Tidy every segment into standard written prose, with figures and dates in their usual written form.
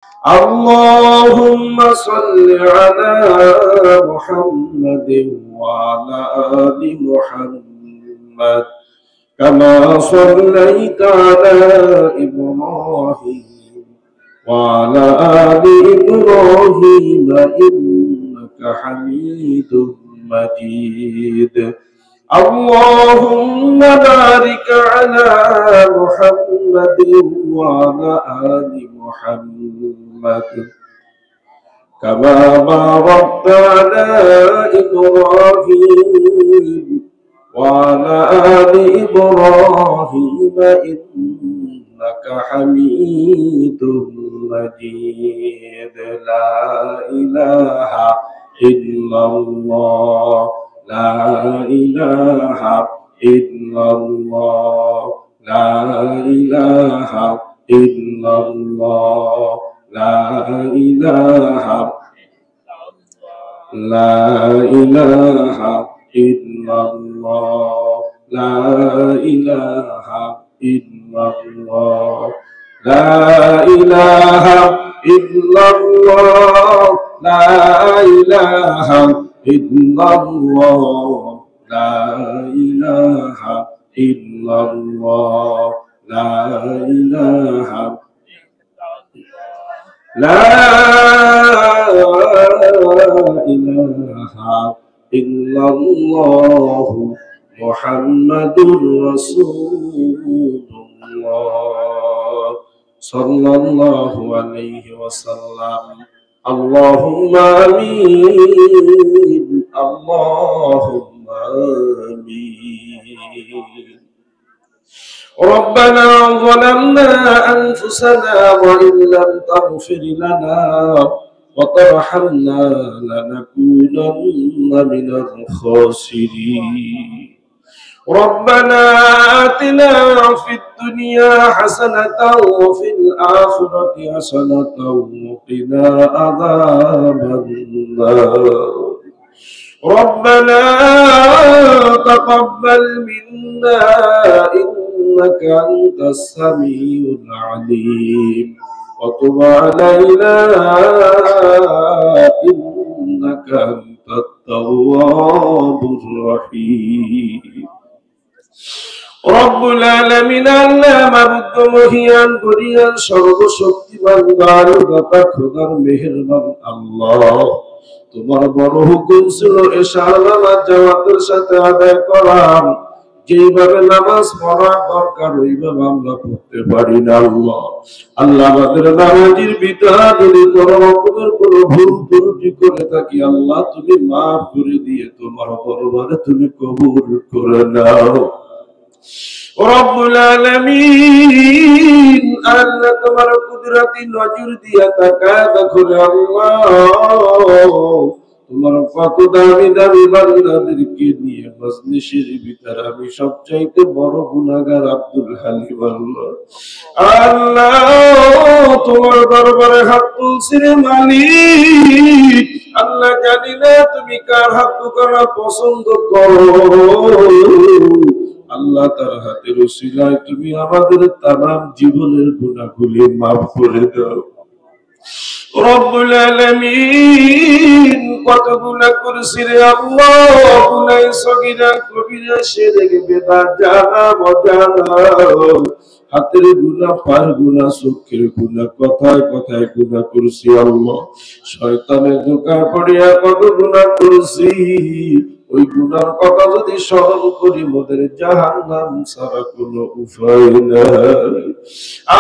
اللهم صل على محمد وعلى آل محمد كما صليت على إبراهيم وعلى آل إبراهيم إنك حميد مجيد. اللهم بارك على محمد وعلى آل محمد كما باركت على إبراهيم وعلى آل إبراهيم إنك حميد مجيد. لا إله إلا الله لا إله إلا الله لا إله إلا الله لا إله لا إله إلا الله لا إله إلا الله لا إله إلا الله لا إله إلا الله لا إله إلا الله لا إله لا إله إلا الله محمد رسول الله صلى الله عليه وسلم. اللهم آمين اللهم آمين. ربنا ظلمنا أنفسنا وإن لم تغفر لنا وترحمنا لنكونن من الخاسرين. ربنا آتنا في الدنيا حسنة وفي الآخرة حسنة وقنا عذاب النار. ربنا تقبل منا إنك أنت السميع العليم وتب علينا إنك أنت التواب الرحيم. রব্বুল আলামিন আল্লাহ মাবুদ মহিয়ান গরিয়ান সর্বশক্তিমান দারুদাতা খোদার মেহেরবান আল্লাহ, তোমার বড় হুকুম ছিল এশার নামাজ জামাতের সাথে আদায় করা। যেইভাবে নামাজ পড়া দরকার ওইভাবে আমরা পড়তে পারি না আল্লাহ। আল্লাহ আমাদের নামাজের বিধান যদি কোনো রকমের কোনো ভুল ত্রুটি করে থাকি আল্লাহ তুমি মাফ করে দিয়ে তোমার দরবারে তুমি কবুল করে নাও। রব্বুল আলামিন আল্লাহ তোমার কুদরতি নজর দিয়া তাকায় দেখো আল্লাহ, তোমার কত দামি দামি বান্দাদেরকে নিয়ে মজলিসের ভিতরে আমি সবচাইতে বড় গুনাহগার আব্দুল হালিম আল্লাহ তোমার দরবারে হাত তুলছি রে মালিক। আল্লাহ জানি না তুমি কার হাত দুখানা পছন্দ করো আল্লাহ, তার হাতের উসিলায় তুমি আমাদের তামাম জীবনের গুনাহগুলি মাফ করে দাও। রব্বুল আলামিন কত গুনাহ করেছি রে আল্লাহ, গুনাহ সগীরা কবিরা শিরক বিদআত জানা অজানা, হাতের গুনাহ পায়ের গুনাহ চোখের গুনাহ কথায় কথায় গুনাহ করেছি আল্লাহ। শয়তানের ধোঁকায় পড়িয়া কত গুনাহ করেছি, ওই গুনার কথা যদি স্মরণ করি মোদের জাহান্নাম ছাড়া কোনো উপায় নাই।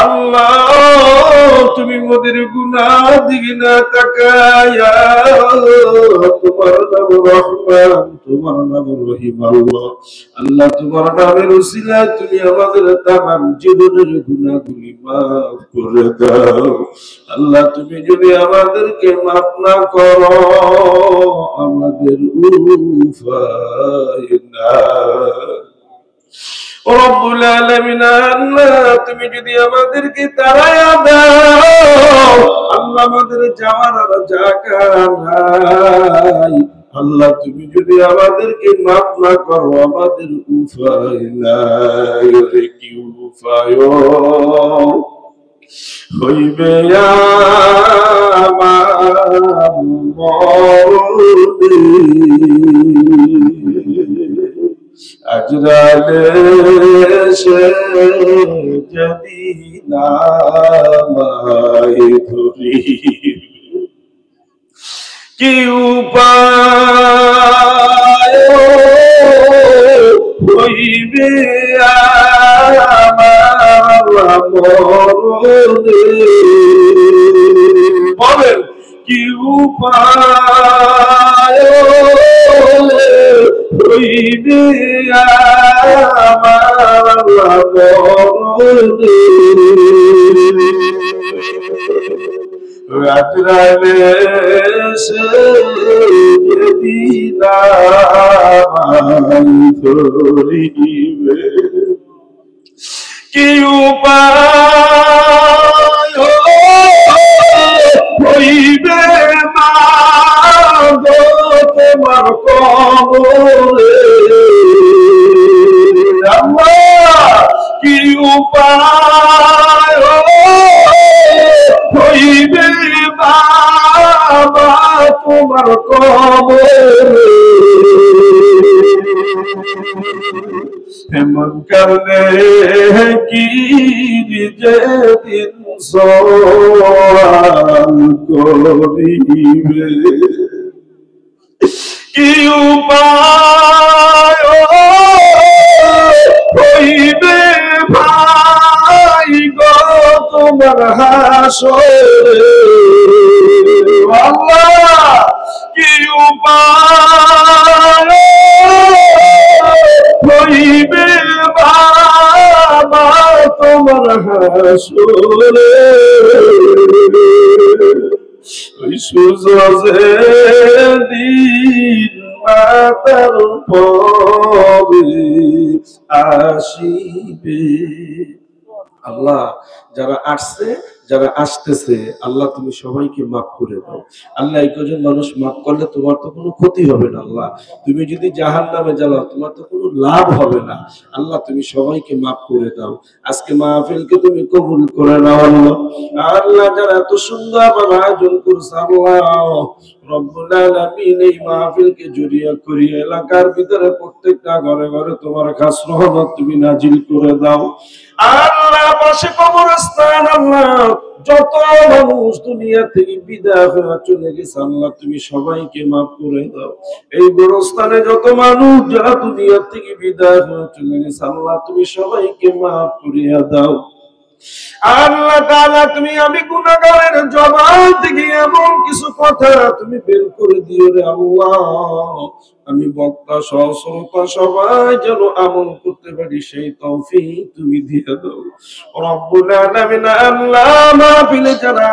আল্লাহ তুমি মোদের গুনাহ দিকে না তাকায়া তোমার নাম রহমান তোমার নাম রহিম আল্লাহ, আল্লাহ তোমার নামের উসিলায় তুমি আমাদের তামাম জীবনের গুনাহগুলি মাফ করে দাও। আল্লাহ তুমি যদি আমাদেরকে মাফ না করো আমাদের উপায় নাই। রব্বুল আলামিন আল্লাহ তুমি যদি আমাদেরকে তাড়ায়া দাও আল্লাহ আমাদের যাওয়ার আর জায়গা নাই। আল্লাহ তুমি যদি আমাদেরকে মাফ না করো আমাদের উপায় নাই। কি উপায় হইবে আমার মরণে আজরালে সে যদি নামায় ধরি কি উপায় হইবে আমার মরণে বলেন কি উপায় হইবে আমার মরণে রাত্রালে সে যেদিন ধরিবে কি উপায় হইবে মাগো তোমার কবরে আল্লাহ কি উপায় হইবে বাবা তোমার কবরে এমন কারণে কি যেদিন সওয়াল করিবে কি উপায় হইবে ভাই গো তোমার হাসরে আল্লাহ কি উপায় হইবে বাবা তোমার হাসরে ওই সুজে দিন মাতার পরে আসিবে আল্লাহ যারা আসছে যারা আসতেছে আল্লাহ তুমি সবাইকে মাফ করে দাও আল্লাহ এই কজন মানুষ মাফ করলে তোমার তো কোনো ক্ষতি হবে না আল্লাহ তুমি যদি জাহান্নামে জ্বালাও তোমার তো কোনো লাভ হবে না আল্লাহ তুমি সবাইকে মাফ করে দাও আজকে মাহফিলকে তুমি কবুল করে নাও আল্লাহ আল্লাহ যারা এত সুন্দর আয়োজন করছে আল্লাহ রব্বুল আলামিন এই মাহফিলকে জড়িয়ে করিয়ে এলাকার ভিতরে প্রত্যেকটা ঘরে ঘরে তোমার খাস রহমত তুমি নাজিল করে দাও আল্লাহ পাশে কবরস্থান আল্লাহ যত মানুষ দুনিয়া থেকে বিদায় হয়ে চলে গেছে আল্লাহ তুমি সবাইকে মাফ করে দাও এই গোরস্থানে যত মানুষ যারা দুনিয়া থেকে বিদায় হয়ে চলে গেছে আল্লাহ তুমি সবাইকে মাফ করিয়া দাও আল্লাহ তাআলা তুমি আমি গুনাহগারের জবান থেকে এমন কিছু কথা তুমি বের করে দিও রে আল্লাহ আমি বক্তা সহ শ্রোতা সবাই যেন আমল করতে পারি সেই তৌফিক তুমি দিয়ে দাও রব্বুল আলামিন আল্লাহ মাহফিলে যারা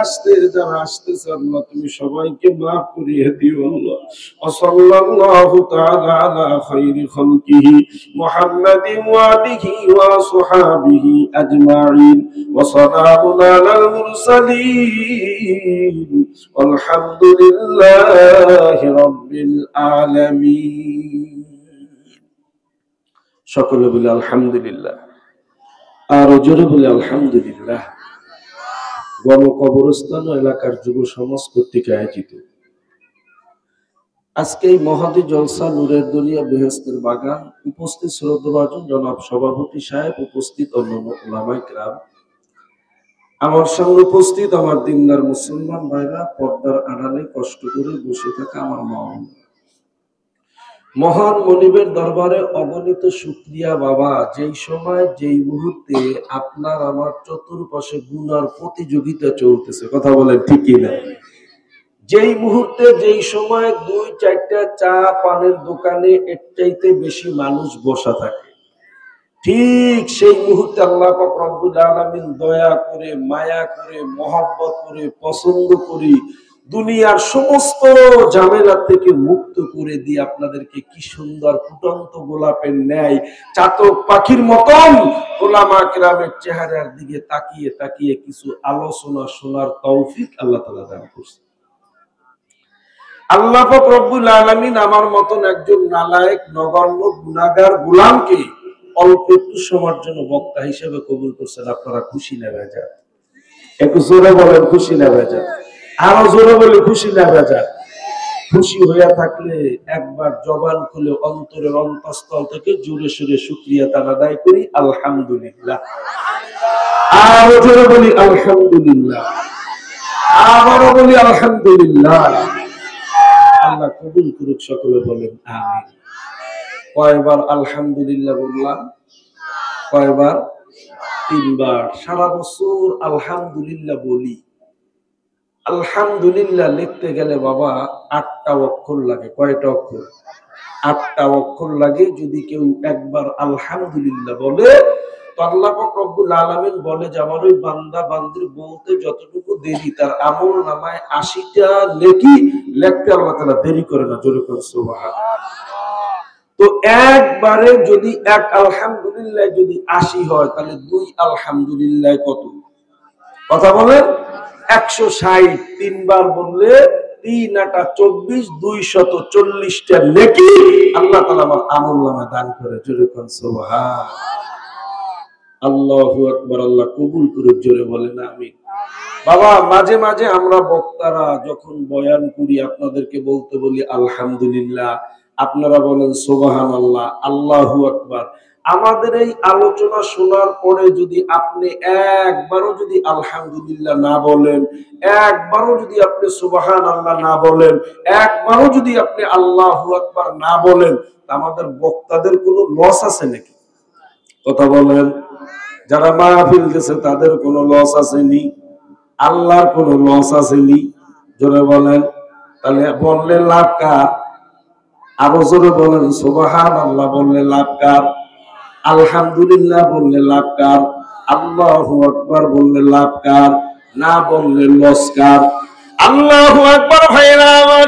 আসতেছে আল্লাহ তুমি সবাইকে মাফ করিয়ে দিও আল্লাহ ওয়া সাল্লাল্লাহু তাআলা আলা খায়রি খালকিহি মুহাম্মাদিন ওয়া আলিহি ওয়া সাহবিহি আজমাইন ওয়া সালামুন আলাল মুরসালিন আলহামদুলিল্লাহি রাব্বিল আলামিন সকলে বলে আলহামদুলিল্লাহ আর জোরে বলে আলহামদুলিল্লাহ গণকবরস্থান এলাকার যুব সমাজ কর্তৃক আয়োজিত আজকে এই মহাদি জলসা নূরের দরিয়া বেহেশতের বাগান উপস্থিত শ্রদ্ধাভাজন জনাব সভাপতি সাহেব উপস্থিত অন্যান্য উলামায়ে কেরাম আমার সঙ্গে উপস্থিত আমার দিনদার মুসলমান ভাইরা পর্দার আড়ালে কষ্ট করে বসে থাকা আমার মহান মনিবের দরবারে অগণিত শুকরিয়া বাবা যেই সময় যেই মুহূর্তে আপনার আমার চতুর্পাশে গুনার প্রতিযোগিতা চলতেছে কথা বলেন ঠিক কি না যেই মুহূর্তে যেই সময় 2-4টা চা পানের দোকানে এর চাইতে বেশি মানুষ বসা থাকে ঠিক সেই মুহূর্তে আল্লাহ পাক রব্বুল আলামিন দয়া করে মায়া করে মহব্বত করে পছন্দ করে দুনিয়ার সমস্ত ঝামেলা থেকে মুক্ত করে দিয়ে আপনাদেরকে কি সুন্দর ফুটন্ত গোলাপের ন্যায় চাতক পাখির মতন উলামা কেরামের চেহারার দিকে তাকিয়ে তাকিয়ে কিছু আলোচনা শোনার তৌফিক আল্লাহ তাআলা দান করেছেন আল্লাহ পাক রব্বুল আলামিন আমার মতন একজন নালায়েক নগণ্য গুনাহগার গোলামকে অল্প একটু সময়ের জন্য বক্তা হিসেবে কবুল করছেন আপনারা খুশি না বেজার একটু জোরে বলেন খুশি না বেজার? আরো জোরে বলে খুশি না বেজার? খুশি হইয়া থাকলে একবার জবান খুলে অন্তরের অন্তঃস্থল থেকে জোরে সোরে শুকরিয়া তার আদায় করি, আলহামদুলিল্লাহ। আরো জোরে বলি আলহামদুলিল্লাহ, আবারও বলি আলহামদুলিল্লাহ। আল্লাহ কবুল করুক, সকলে বলেন আমিন। কয়বার আলহামদুলিল্লাহ বললাম? কয়বার? 3 বার। সারা বছর আলহামদুলিল্লাহ বলি। আলহামদুলিল্লাহ লিখতে গেলে বাবা 8টা অক্ষর লাগে। কয়টা অক্ষর? 8টা অক্ষর লাগে। যদি কেউ একবার আলহামদুলিল্লাহ বলে তো আল্লাহ পাক রব্বুল আলামিন বলে যে আমার ওই বান্দা বান্দির বলতে যতটুকু দেরি তার আমল নামায় 80টা নেকি লিখতে আল্লাহ তাআলা দেরি করে না। জোরে করে সুবহানাল্লাহ। তো একবারে যদি এক আলহামদুলিল্লাহ যদি 80 হয় তাহলে 2 আলহামদুলিল্লাহ কত? কথা বলেন। 160। 3 বার বললে 3 8 24, 240টা নেকি আল্লাহ তাআলা আমার আমলনামায় দান করে। জোরে কোন সুবহান। আল্লাহু আকবার। আল্লাহ কবুল করুক, জোরে বলেন আমিন। বাবা মাঝে মাঝে আমরা বক্তারা যখন বয়ান করি আপনাদেরকে বলতে বলি আলহামদুলিল্লাহ, আপনারা বলেন সুবহানাল্লাহ, আল্লাহু আকবার। আমাদের এই আলোচনা শোনার পরে যদি আপনি একবারও যদি আলহামদুলিল্লাহ না বলেন, একবারও যদি আপনি সুবহানাল্লাহ না বলেন, একবারও যদি আপনি আল্লাহু আকবার না বলেন, আমাদের বক্তাদের কোনো লস আছে নাকি? কথা বলেন। যারা মাহফিল গেছে তাদের কোনো লস আসেনি? আল্লাহর কোনো লস আসেনি? জোরে বলেন। তাহলে বললে লাভ কার? আরো জোরে বলেন সুবহানাল্লাহ বললে লাভ কার? আলহামদুলিল্লাহ বললে লাভ কার? আল্লাহু আকবার বললে লাভ কার? না বললে লস কার? আল্লাহু আকবার ভাইরা আমার।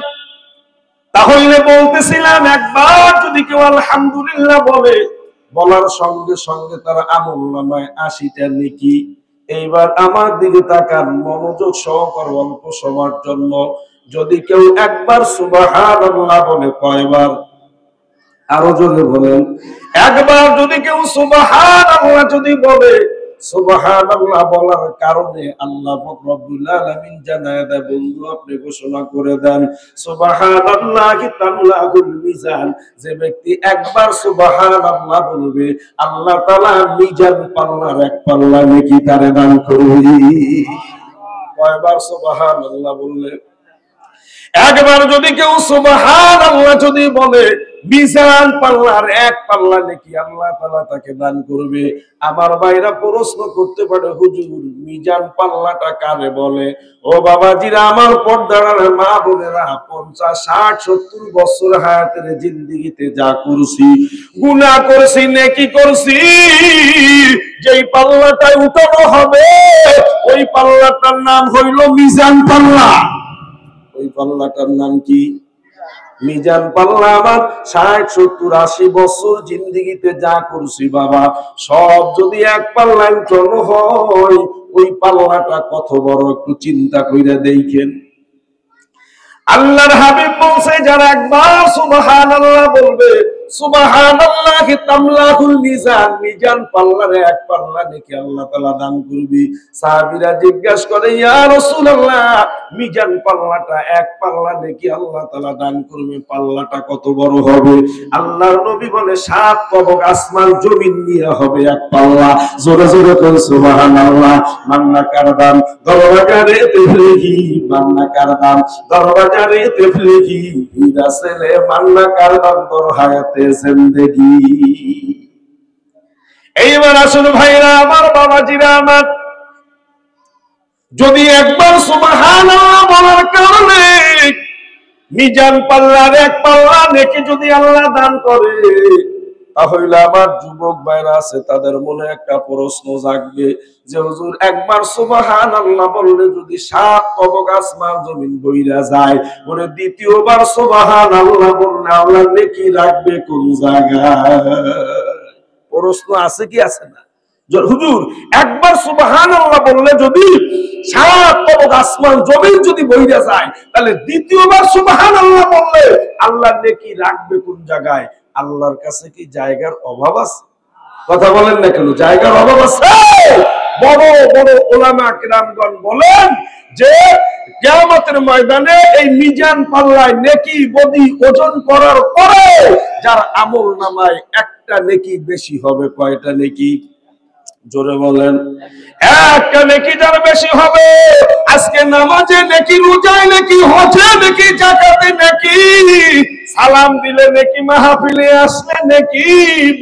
তাহলে বলতেছিলাম একবার যদি কেউ আলহামদুলিল্লাহ বলে, বলার সঙ্গে সঙ্গে তার আমলনামায় 80টা নেকি। এইবার আমার দিকে তাকান মনোযোগ সহকারে অল্প সময়ের জন্য। যদি কেউ একবার সুবহানাল্লাহ বলে, কয়বার? আরো জোরে বলেন। একবার যদি কেউ সুবহানাল্লাহ যদি বলে, সুবহানাল্লাহ বলার কারণে আল্লাহ পাক রব্বুল আলামিন জানায় দেয়, বন্ধু আপনি ঘোষণা করে দেন সুবহানাল্লাহি তাআলাহুল মিজান। যে ব্যক্তি একবার সুবহানাল্লাহ বলবে আল্লাহ তাআলা মিজান পাল্লার এক পাল্লা নেকি তারে দান করবে। কয়বার সুবহানাল্লাহ বললে? একবার যদি কেউ সুবহানাল্লাহ যদি বলে মিজান পাল্লার এক পাল্লা নেকি আল্লাহ তাআলা তাকে দান করবে। আমার ভাইরা প্রশ্ন করতে পারে, হুজুর মিজান পাল্লাটা কারে বলে? ও বাবাজিরা, আমার পর্দার মা বোনেরা, 50 60 70 বছর হায়াতের জিন্দেগিতে যা করছি, গুনাহ করছি, নেকি করছি, যেই পাল্লাটায় উঠানো হবে ওই পাল্লাটার নাম হইল মিজান পাল্লা। ওই পাল্লাটার নাম কি? মিজান পাল্লা। আমার 60 70 80 বছর জিন্দেগিতে যা করছি বাবা, সব যদি এক পাল্লায় উঠানো হয় ওই পাল্লাটা কত বড় একটু চিন্তা কইরা দেখেন। আল্লাহর হাবিব বলছে যারা একবার সুবহানাল্লাহ বলবে, সুবহানাল্লাহি তামলাহুল মিজান, মিজান পাল্লার এক পাল্লা নেকি আল্লাহ তাআলা দান করবে। সাহাবীরা জিজ্ঞাসা করে, ইয়া রাসূলুল্লাহ মিজান পাল্লাটা এক পাল্লা নেকি আল্লাহ তাআলা দান করবে, পাল্লাটা কত বড় হবে? আল্লাহর নবী বলে 7 তবক আসমান জমিন নিয়ে হবে এক পাল্লা। জোরে জোরে কোন সুবহানাল্লাহ। মান্না কারদাম দরবাজারে তেফলিহি, মান্না কারদাম দরবাজারে তেফলিহি, হীরা ছেলে মান্না কারদাম দর হায়াতে জিন্দেগি। এইবার আসুন ভাইরা আমার, বাবাজিরা আমার, যদি একবার সুবহানাল্লাহ বলার কারণে মিজান পাল্লার এক পাল্লা নেকি যদি আল্লাহ দান করে, তাহলে আমার যুবক ভাইরা আছে তাদের মনে একটা প্রশ্ন জাগবে যে হুজুর একবার সুবহানাল্লাহ বললে যদি 7 তবক আসমান জমিন বইরা যায়, ওরে দ্বিতীয়বার সুবহানাল্লাহ বললে আল্লাহ নেকি রাখবে কোন জায়গায়? প্রশ্ন আছে কি আছে না? হুজুর একবার সুবহানাল্লাহ বললে যদি 7 তবক আসমান জমিন যদি বইরা যায়, তাহলে দ্বিতীয়বার সুবহানাল্লাহ বললে আল্লাহ নেকি রাখবে কোন জায়গায়? আল্লাহর কাছে কি জায়গার অভাব আছে? কথা বলেন না কেন? জায়গার অভাব আছে? বড় বড় উলামা কিরামগণ বলেন যে কিয়ামতের ময়দানে এই মিজান পাল্লায় নেকি বদি ওজন করার পরে যার আমল নামায় একটা নেকি বেশি হবে। কয়টা নেকি? জোরে বলেন। একটা নেকি যার বেশি হবে। আজকে নামাজে নেকি, রোজায় নেকি, হজে নেকি, যাকাতে নেকি, সালাম দিলে নেকি, মাহফিলে আসলে নেকি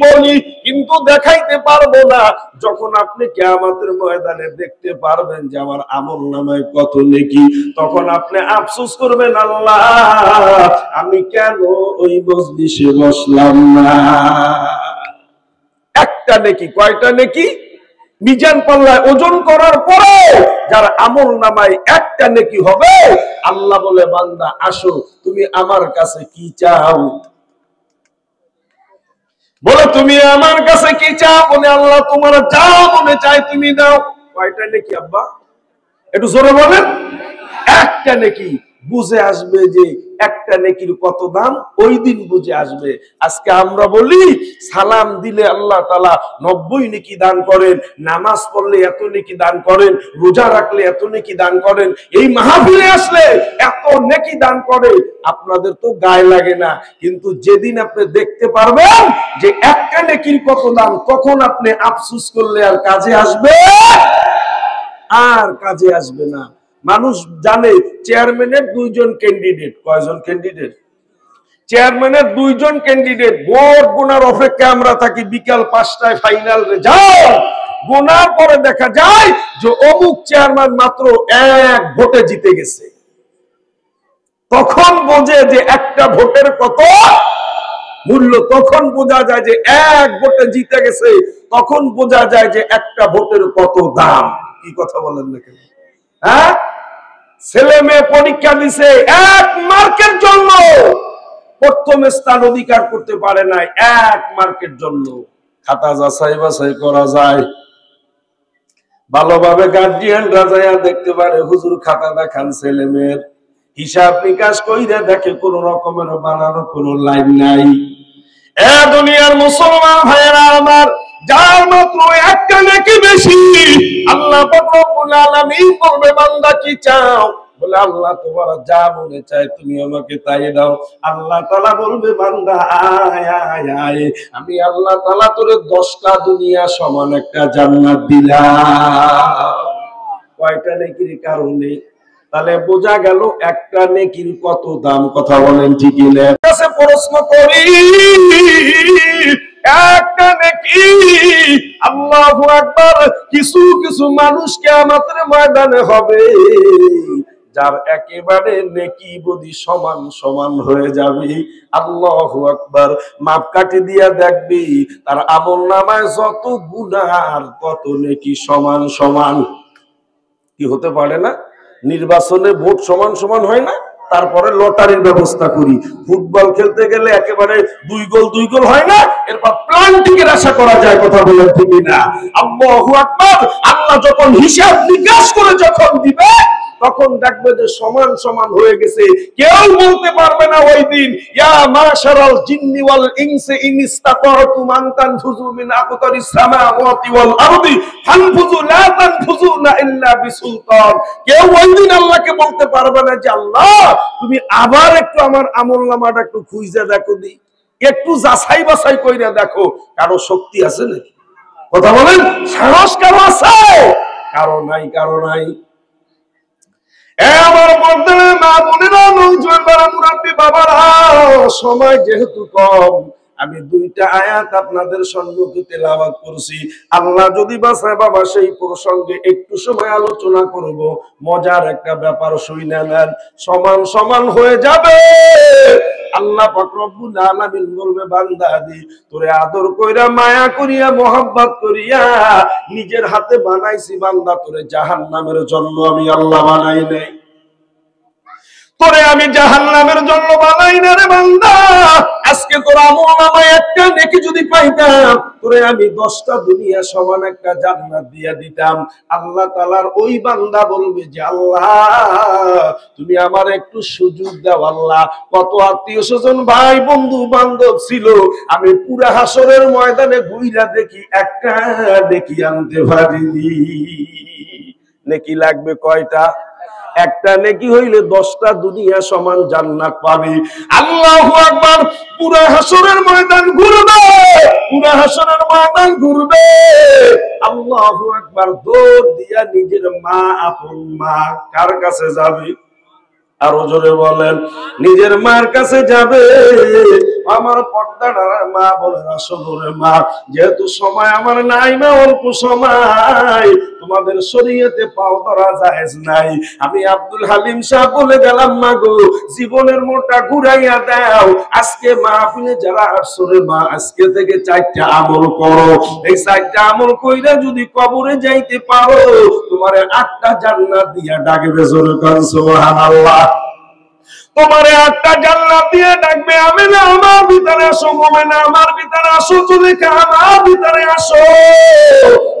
বলি, কিন্তু দেখাইতে পারবো না। যখন আপনি কিয়ামতের ময়দানে দেখতে পারবেন যে আমার আমল নামায় কত নেকি, তখন আপনি আফসোস করবেন, আল্লাহ আমি কেন ওই মজলিসে বসলাম না। একটা নেকি। কয়টা নেকি? মিজান পাল্লায় ওজন করার পরে যার আমল নামায় একটা নেকি হবে, আল্লাহ বলে বান্দা আসো তুমি আমার কাছে কি চাও? বলে তুমি আমার কাছে কি চাও? বলে আল্লাহ তোমার যা মনে চাই তুমি দাও। কয়টা নেকি আব্বা? একটু জোরে বলেন। একটা নেকি। বুঝে আসবে যে একটা নেকির কত দাম, ওই দিন বুঝে আসবে। আজকে আমরা বলি সালাম দিলে আল্লাহ তাআলা 90 নেকি দান করেন, নামাজ পড়লে এত নেকি দান করেন, রোজা রাখলে এত নেকি দান করেন, এই মাহফিলে আসলে এত নেকি দান করে। আপনাদের তো গায়ে লাগে না, কিন্তু যেদিন আপনি দেখতে পারবেন যে একটা নেকির কত দাম, তখন আপনি আফসোস করলে আর কাজে আসবে? আর কাজে আসবে না। মানুষ জানে চেয়ারম্যানের 2 জন ক্যান্ডিডেট। কয়জন ক্যান্ডিডেট? চেয়ারম্যানের 2 জন ক্যান্ডিডেট। ভোট গোনার অপেক্ষায় আমরা থাকি, বিকাল 5টায় ফাইনাল রেজাল্ট। গোনার পরে দেখা যায় যে অমুক চেয়ারম্যান মাত্র 1 ভোটে জিতে গেছে। তখন বোঝে যে একটা ভোটের কত মূল্য। তখন বোঝা যায় যে 1 ভোটে জিতে গেছে। তখন বোঝা যায় যে একটা ভোটের কত দাম। কি কথা বলেন না কেন? হ্যাঁ, ছেলে মেয়ে পরীক্ষা দিছে 1 মার্কের জন্য, প্রথম স্থান অধিকার করতে পারে নাই 1 মার্কের জন্য। খাতা যাচাই বাছাই করা যায়, ভালোভাবে গার্জিয়ানরা যায় দেখতে পারে, হুজুর খাতা দেখান ছেলে মেয়ের, হিসাব নিকাশ কইরা দেখে কোন রকমের বানানো কোনো লাইন নাই। এ দুনিয়ার মুসলমান ভাইয়েরা আমার, যার মাত্র একটা নেকি বেশি, আল্লাহ পাক রব্বুল আলামিন বলবে বান্দা কি চাও? বলে আল্লাহ তোমার যা মনে চায় তুমি আমাকে তাই দাও। আল্লাহ তাআলা বলবে বান্দা আয় আয় আয়, আমি আল্লাহ তাআলা তোরে 10টা দুনিয়া সমান একটা জান্নাত দিলাম। কয়টা নেকির কারণে? তাহলে বোঝা গেল একটা নেকির কত দাম। কথা বলেন ঠিক না? কাছে প্রশ্ন করি, একটা নেকি, আল্লাহু আকবার, কিছু কিছু মানুষ কিয়ামতের ময়দানে হবে যার একেবারে নেকি বদি সমান সমান হয়ে যাবে। আল্লাহু আকবার। মাপকাঠি দিয়া দেখবি তার আমলনামায় যত গুনাহ আর তত নেকি সমান সমান। কি হতে পারে না? নির্বাচনে ভোট সমান সমান হয় না? তারপরে লটারির ব্যবস্থা করি। ফুটবল খেলতে গেলে একেবারে 2 গোল হয় না, এরপর প্লান্টিকের আশা করা যায়। কথা বলেন ঠিক না? আল্লাহু আকবার। আল্লাহ যখন হিসাব নিকাশ করে যখন দিবে, তখন দেখবে যে সমান সমান হয়ে গেছে। কেউ বলতে পারবে না ওই দিন ইয়া মাশারাল জিন্নি ওয়াল ইনসি ইন ইসতাতারতুম আন তানফুযু মিন আকতারিস সামাওয়াতি ওয়াল আরদি ফানফুযু লা তানফুযুনা ইল্লা বিসুলতান। কেউ ওই দিন আল্লাহকে বলতে পারবে না যে আল্লাহ তুমি আবার একটু আমার আমলনামাটা একটু খুঁজে দেখো, দি একটু যাচাই বাছাই কইরা দেখো। কারো শক্তি আছে নাকি? কথা বলেন। সাহস কারো আছে? কারো নাই, কারো নাই। আমার মধ্যে মা বোনেরা, নৌজোয়ান মুরাব্বি বাবারা, সময় যেহেতু কম, আমি 2টা আয়াত আপনাদের সম্মুখে তেলাওয়াত করছি। আল্লাহ যদি বাঁচায় বাবা সেই প্রসঙ্গে একটু সময় আলোচনা করব। মজার একটা ব্যাপার শুইনা নেন, সমান সমান হয়ে যাবে। আল্লাহ পাক রব্বুল আলামিন বলবে বান্দাদি তোরে আদর কইরা মায়া করিয়া মোহাব্বত করিয়া নিজের হাতে বানাইছি বান্দা, তোরে জাহান্নামের জন্য আমি আল্লাহ বানাই নাই। তোরে আমি জাহান্নামের জন্য বানাই না রে বান্দা। আজকে তোর আমলনামায় একটা নেকি যদি পাইতাম, তোরে আমি 10টা দুনিয়া সমান একটা জান্নাত দিয়া দিতাম। আল্লাহ তাআলার ওই বান্দা বলবে যে আল্লাহ তুমি আমার একটু সুযোগ দাও। আল্লাহ কত আত্মীয় স্বজন ভাই বন্ধু বান্ধব ছিল, আমি পুরা হাসরের ময়দানে ঘুইরা দেখি একটা নেকি আনতে পারিনি। নেকি লাগবে কয়টা? একটা নেকি হইলে 10টা দুনিয়া সমান জান্নাত পাবে। আল্লাহু আকবার। পুরা হাসরের ময়দান ঘুরবে, পুরা হাসরের ময়দান ঘুরবে। আল্লাহু আকবার। দৌড় দিয়া নিজের মা, আপন মা কার কাছে যাবে? আরো জোরে বলেন। নিজের মার কাছে যাবে। আমার পর্দার মা বলে আসলে মা, যেহেতু সময় আমার নাই মা, অল্প সময়, তোমাদের শরীয়তে পাও ধরা জায়েজ নাই, আমি আব্দুল হালিম সাহেব বলে গেলাম মা গো জীবনের মোটা ঘুরাইয়া দাও। আজকে মাহফিলে যারা আসছো রে মা, আজকে থেকে 4টা আমল করো। এই 4টা আমল কইরা যদি কবরে যাইতে পারো, তোমারে 8টা জান্নাত দিয়া ডাকবে। জোরে কান সুবহানাল্লাহ। তোমারে 8টা জান্নাত দিয়ে ডাকবে। আমি না আমার ভিতরে আসো, মোমেনা আমার ভিতরে আসো, তুমি আমার ভিতরে আসো।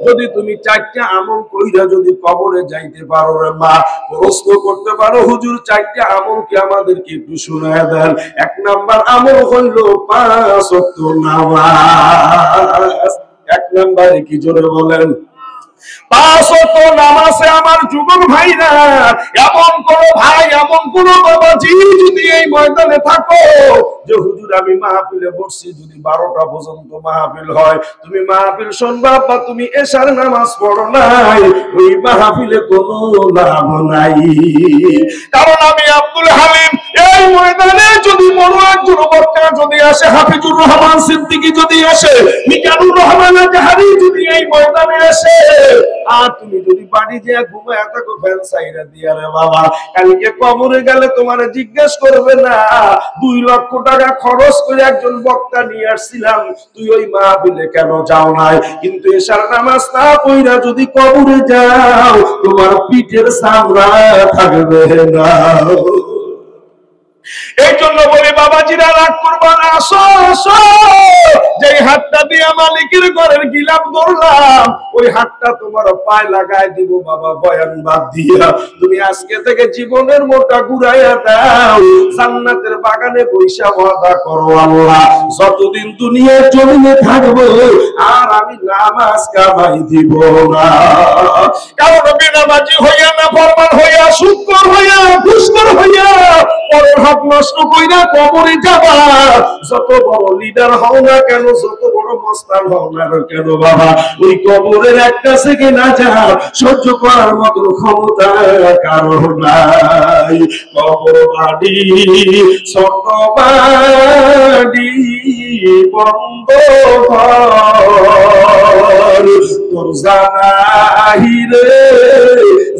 যদি তুমি 4টা আমল কইরা যদি কবরে যাইতে পারো রে মা, প্রশ্ন করতে পারো হুজুর 4টা আমল কি আমাদেরকে একটু শোনায় দেন। 1 নাম্বার আমল হইল 5 ওয়াক্ত নামাজ। 1 নাম্বারে কি জোরে বলেন? 5 ওয়াক্ত নামাজে আমার যুবক ভাইরা, এমন কোন ভাই, এমন কোন বাবাজি যদি এই ময়দানে থাকো যে হুজুর আমি মাহফিলে বসছি, যদি 12টা পর্যন্ত মাহফিল হয়, তুমি মাহফিল শুনবা বা তুমি এশার নামাজ পড়ো নাই, ওই মাহফিলে কোনো লাভ নাই। কারণ আমি আব্দুল হালিম এই ময়দানে যদি বড় একজন বক্তা যদি আসে, হাফিজুর রহমান সিদ্দিকী যদি আসে, মিজানুর রহমান জাহারি যদি এই ময়দানে আসে, আর তুমি যদি বাড়ি যেয়ে ঘুমায় থাকো ফ্যান সাইরা দিয়া রে বাবা, কালকে কবরে গেলে তোমার জিজ্ঞেস করবে না 2 লক্ষ টাকা খরচ করে একজন বক্তা নিয়ে আসছিলাম, তুই ওই মাহফিলে কেন যাও নাই? কিন্তু এশার নামাজ না পড়া যদি কবরে যাও, তোমার পিঠের চামড়া থাকবে না। এই জন্য বলি বাবাজিরা রাগ করবা না, আসো আসো। যে হাতটা দিয়ে মালিকের ঘরের গিলাপ ধরলাম, ওই হাতটা তোমার পায়ে লাগাই দিব বাবা বয়ান বাদ দিয়া। তুমি আজকে থেকে জীবনের মোটা ঘুরাইয়া দাও, জান্নাতের বাগানে বৈশা ওয়াদা করো আল্লাহ যতদিন দুনিয়ার জমিনে থাকবো আর আমি নামাজ কামাই দিব না। কারণ বেনামাজি হইয়া, না ফরমান হইয়া, সুদখোর হইয়া, ঘুষখোর হইয়া পরের হক নষ্ট কইরা কবরে যাবা। যত বড় লিডার হও না কেন, যত বড় মস্তান হও না কেন বাবা, ওই কবরের একটা সেকেন্ড আজাব সহ্য করার মতো ক্ষমতা কারো নাই। কবর বাড়ি ছোট বাড়ি বন্ধ ঘর, তোর জানাই রে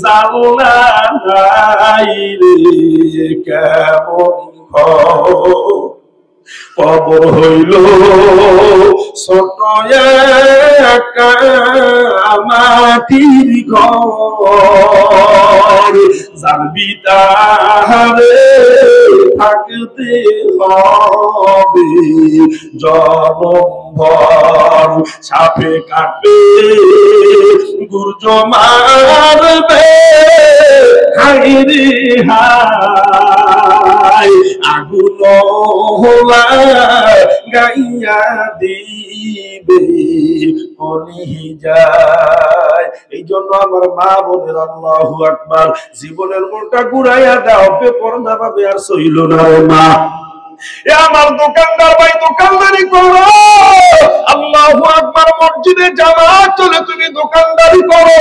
জানা নাই রে কেমন কবর হইল ছোট একটা মাটির ঘর, যার ভিতরে থাকতে হবে জনমভর। সাপে কাটবে গুর্জ মারবে হাইরে হাই, আগুন হোলা গাইয়া দিবে কলি যায়। এই জন্য আমার মা বোনের আল্লাহু আকবার, জীবনের মনটা ঘুরাইয়া দাও, বেপরদা ভাবে আর সইল না রে মা। এ আমার দোকানদার ভাই দোকানদারি করো, আল্লাহু আকবার। মসজিদে জামাত চলে তুমি দোকানদারি করো,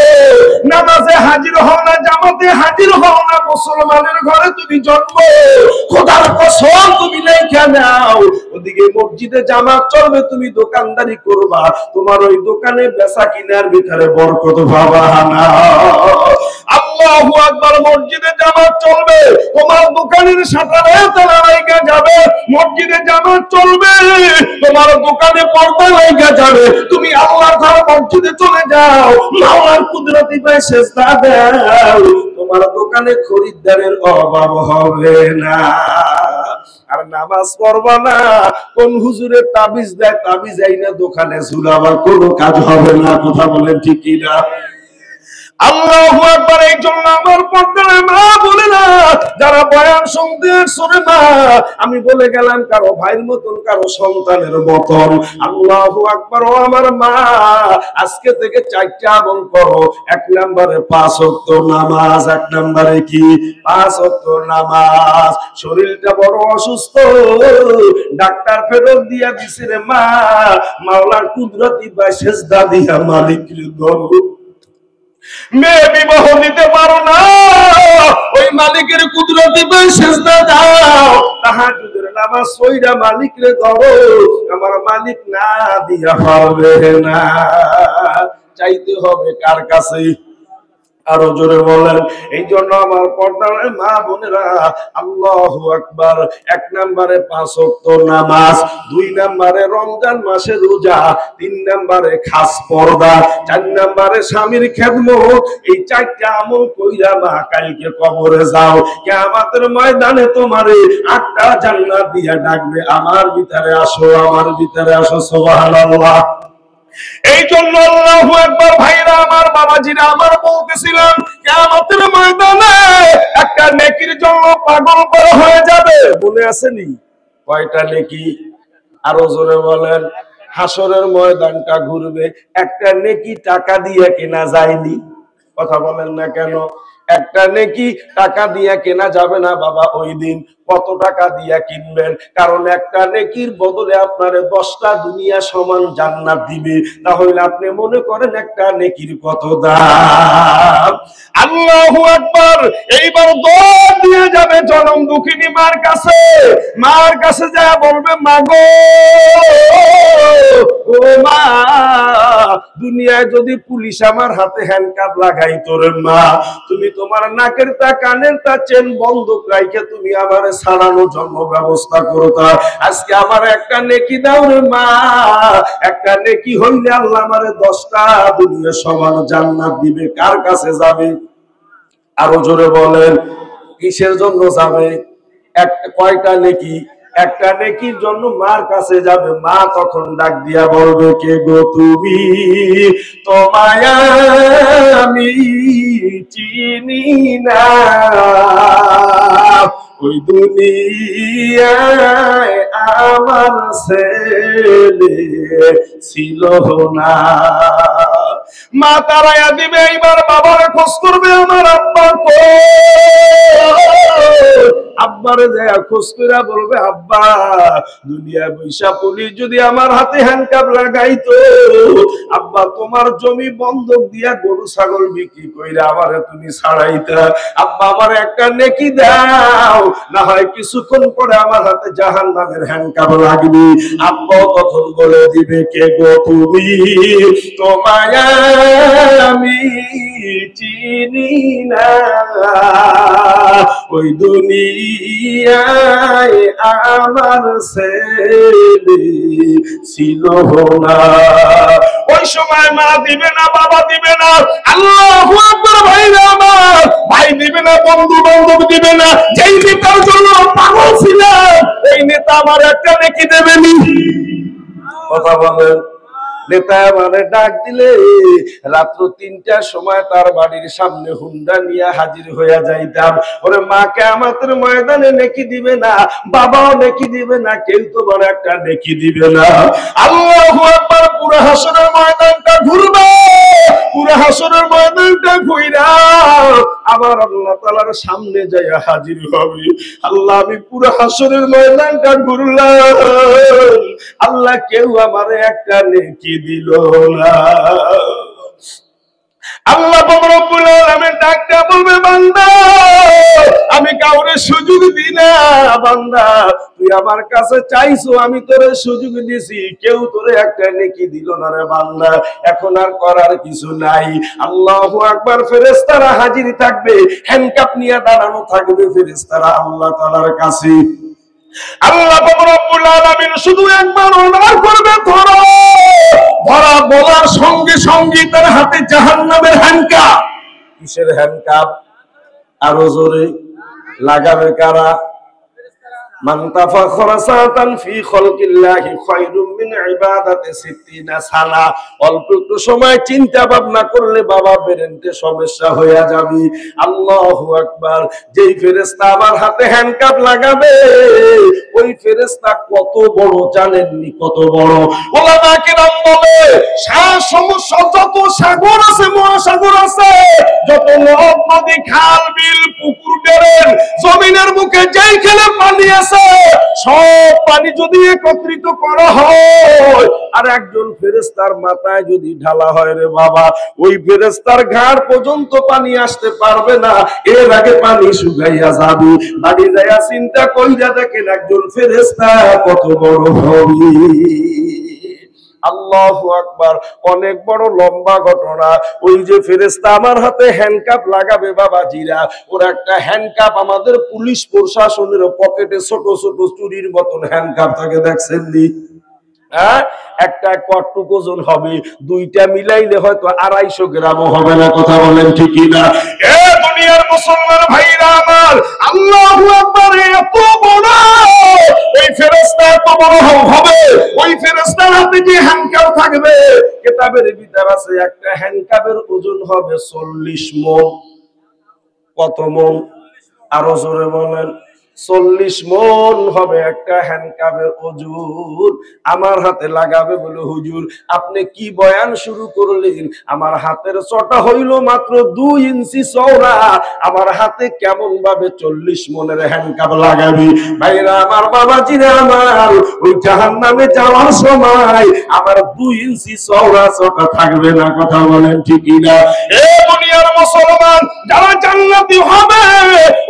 নামাজে হাজির হও না, জামাতে হাজির হও না, মুসলমানের ঘরে তুমি জন্ম, খোদার কসম তুমি লেখা নাও। ওদিকে মসজিদে জামাত চলবে, তুমি দোকানদারি করবা, তোমার ওই দোকানে বেচা কিনার ভিতরে বরকত ভাবা না। আল্লাহু আকবার। মসজিদে জামাত চলবে, তোমার দোকানের শাটারে তালা লাগা যাবে। মসজিদে জামাত চলবে, তোমার দোকানে পর্দা লাগা যাবে। তুমি আল্লাহর ঘর মসজিদে চলে যাও, আল্লাহর কুদরতি পায়ে সিজদা দাও, তোমার দোকানে খরিদ্দারের অভাব হবে না। আর নামাজ পড়বা না, কোন হুজুরের তাবিজ দেয়, তাবিজ আইনা দোকানে ঝুলাবার কোনো কাজ হবে না। কথা বলেন ঠিক কিনা? আল্লাহু আকবার। এই জন্য আমার পর্দার মা বলে না, যারা বয়ান শুনতে শুনে মা, আমি বলে গেলাম কারো ভাইয়ের মতন, কারো সন্তানের মতন। আল্লাহু আকবার। ও আমার মা, আজকে থেকে 4টা আমল করো। 1 নম্বরে 5 ওয়াক্ত নামাজ। 1 নম্বরে কি? 5 ওয়াক্ত নামাজ। শরীরটা বড় অসুস্থ, ডাক্তার ফেরত দিয়া দিছে রে মা, মাওলার কুদরতি বা সেজদা দিয়া মালিকের ধরো। মেয়ে বিবাহ দিতে পারো না, ওই মালিকের কুদরতি সেজদা দাও। তাহাজ্জুদের নামাজ পড়া মালিকরে ধরো, আমার মালিক না দিয়া পারবে না। চাইতে হবে কার কাছে? আরো জোরে বলেন। এই জন্য আমার পর্দার মা বোনেরা, আল্লাহু আকবার। 1 নম্বরে 5 ওয়াক্ত নামাজ, 2 নম্বরে রমজান মাসে রোজা, 3 নম্বরে খাস পর্দা, 4 নম্বরে স্বামীর খেদমত। এই 4টা আমল কইরা মা কালকে কবরে যাও, কিয়ামতের ময়দানে তোমারে 8টা জান্নাত দিয়া ডাকবে, আমার ভিতরে আসো, আমার ভিতরে আসো। সুবহানাল্লাহ। এই জন্য আল্লাহু আকবার। ভাইরা আমার, বাবাজিরা আমার, বলতেছিলাম কিয়ামতের ময়দানে একটা নেকির জন্য পাগল করা হয়ে যাবে। মনে আসেনি? কয়টা নেকি? আরো জোরে বলেন। হাসরের ময়দানটা ঘুরবে, একটা নেকি টাকা দিয়ে কেনা যায়নি। কথা বলেন না কেন? একটা নেকি টাকা দিয়ে কেনা যাবে না বাবা। ওই দিন কত টাকা দিয়ে কিনবেন? কারণ একটা নেকির বদলে আপনারে 10টা দুনিয়া সমান জান্নাত দিবে। তাহলে আপনি মনে করেন একটা নেকির কত দাম। আল্লাহু আকবার। এইবার দৌড় দিয়ে যাবে জনম দুঃখিনী মার কাছে। মার কাছে যা বলবে, মা গো, ও মা, দুনিয়ায় যদি পুলিশ আমার হাতে হ্যান্ডকাপ লাগাইতো রে মা, তুমি তোমার নাকের তা কানের তা চেন বন্ধক রাইখে তুমি আমারে ছাড়ানোর জন্য ব্যবস্থা করতা। আজকে আমার একটা নেকি দাও রে মা। একটা নেকি হইলে আল্লাহ আমারে 10টা দুনিয়া সমান জান্নাত দিবে। কার কাছে যাবে? আরো জোরে বলেন। কিসের জন্য যাবে? কয়টা নেকি? একটা নেকির জন্য মার কাছে যাবে। মা তখন ডাক দিয়া বলবে, কে গো তুমি? তোমায় আমি চিনি না, ওই দুনিয়ায় আমার ছেলে ছিল না। মা তারাইয়া দিবে। এইবার বাবার খোঁজ করবে, আমার আব্বা কই? আব্বারে যায় খোঁজ করে বলবে, আব্বা, দুনিয়ায় বৈশা পুলিশ যদি আমার হাতে হ্যান্ডকাপ লাগাইতো, আব্বা তোমার জমি বন্ধক দিয়া গরু ছাগল বিক্রি কইরা আমারে তুমি ছাড়াইতা। আব্বা আমার একটা নেকি দাও, না হয় কিছুক্ষণ পরে আমার হাতে জাহান্নামের হ্যান্ডকাপ লাগবে। আব্বাও তখন বলে দিবে, কে গো তুমি? তোমায় আমি চিনি না, ওই দুনিয়ায় আমার ছেলে ছিল না। ওই সময় মা দিবে না, বাবা দিবে না। আল্লাহু আকবার। ভাইরা আমার, ভাই দিবে না, বন্ধু বান্ধব দিবে না। যেই নেতার জন্য পাগল ছিলাম, এই নেতা আমার একটা নেকি দেবেনি। কথা বলেন। নেতা মানে ডাক দিলে রাত্র 3টার সময় তার বাড়ির সামনে হুন্ডা নিয়ে হাজির হয়ে যাইতাম। ওরে মা কিয়ামতের ময়দানে নেকি দিবে না, বাবাও নেকি দিবে না, কেউ তো বড় একটা নেকি দিবে না। আল্লাহু আকবার। পুরো হাসরের ময়দানটা ঘুরবে, পুরো হাসরের ময়দানটা ঘুইরা আবার আল্লাহ তাআলার সামনে যায় হাজির হবে। আল্লাহ, আমি পুরো হাসরের ময়দানটা ঘুরলাম, আল্লাহ কেউ আমারে একটা নেকি দিল না। আল্লাহ রব্বুল আলামিন ডাকতে বলবে, বান্দা, আমি কাউরে সুযোগ দিই না। বান্দা, তুই আমার কাছে চাইছো, আমি তোরে সুযোগ দিছি, কেউ তোরে একটা নেকি দিল না রে বান্দা। এখন আর করার কিছু নাই। আল্লাহু আকবার। ফেরেশতারা হাজির থাকবে, হ্যান্ডকাপ নিয়ে দাঁড়ানো থাকবে ফেরেশতারা আল্লাহ তাআলার কাছে। আল্লাহ রব্বুল আলামিন শুধু একবার অর্ডার করবে, ধরো। ধরা বলার সঙ্গে সঙ্গে তার হাতে জাহান্নামের হ্যান্ডকাপ। কিসের হ্যান্ডকাপ? আরো জোরে লাগাবে কারা? মান তাফাখরা সাতান ফি খালকিল্লাহি খায়রুম মিন ইবাদাতি 60 সানা। অল্প একটু সময় চিন্তা ভাবনা করলে বাবা বেরেন্টে সমস্যা হয়ে যাবে। আল্লাহু আকবার। যেই ফেরেশতা আমার হাতে হ্যান্ডকাপ লাগাবে ওই ফেরেশতা কত বড় জানেননি? কত বড়? ওলামা কেরাম বলে সমস্যা যত সাগর আছে, মহাসাগর আছে, যত নদ নদী খাল বিল পুকুর ডেরেন জমিনের মুখে যেইখানে পানি আছে সব পানি যদি একত্রিত করা হয় আর একজন ফেরেশতার মাথায় যদি ঢালা হয় রে বাবা, ওই ফেরেশতার ঘাড় পর্যন্ত পানি আসতে পারবে না, এর আগে পানি শুকাইয়া যাবে। বাড়ি যাইয়া চিন্তা কইরা দেখেন একজন ফেরেশতা কত বড় হবে। আল্লাহু আকবার। অনেক বড় লম্বা ঘটনা। ওই যে ফেরেশতা আমার হাতে হ্যান্ডকাপ লাগাবে বাবাজিরা, ওর একটা হ্যান্ডকাপ আমাদের পুলিশ প্রশাসনের পকেটে ছোট ছোট চুরির মতন হ্যান্ডকাপ থাকে, দেখছেন নি? হ্যাঁ, একটা কটটুক ওজন হবে, দুইটা মিলাইলে হয়তো 250 গ্রামও হবে না। কথা বলেন ঠিক কিনা? এ দুনিয়ার মুসলমান ভাইরা আমার, আল্লাহু আকবার। এত বড় ওই ফেরেশতা, এত বড় হবে। ওই ফেরেশতার হাতে যে হ্যান্ডকাপ থাকবে, কিতাবের ভিতর আছে একটা হ্যান্ডকাপের ওজন হবে 40 মণ। কত মণ? আরো জোরে বলেন। 40 মণ হবে একটা হ্যান্ডকাপের ওজন। আমার হাতে লাগাবে বলে, হুজুর আপনি কি বয়ান শুরু করলেন? আমার হাতের চটা হইল মাত্র 2 ইঞ্চি চওড়া, আমার হাতে কেমন ভাবে 40 মণের হ্যান্ডকাপ লাগাবি? ভাইরা আমার, বাবাজিরা আমার, ওই জাহান্নামে যাওয়ার সময় আমার 2 ইঞ্চি চওড়া চটা থাকবে না। কথা বলেন ঠিক কিনা? এ দুনিয়ার মুসলমান, যারা জান্নাতি হবে,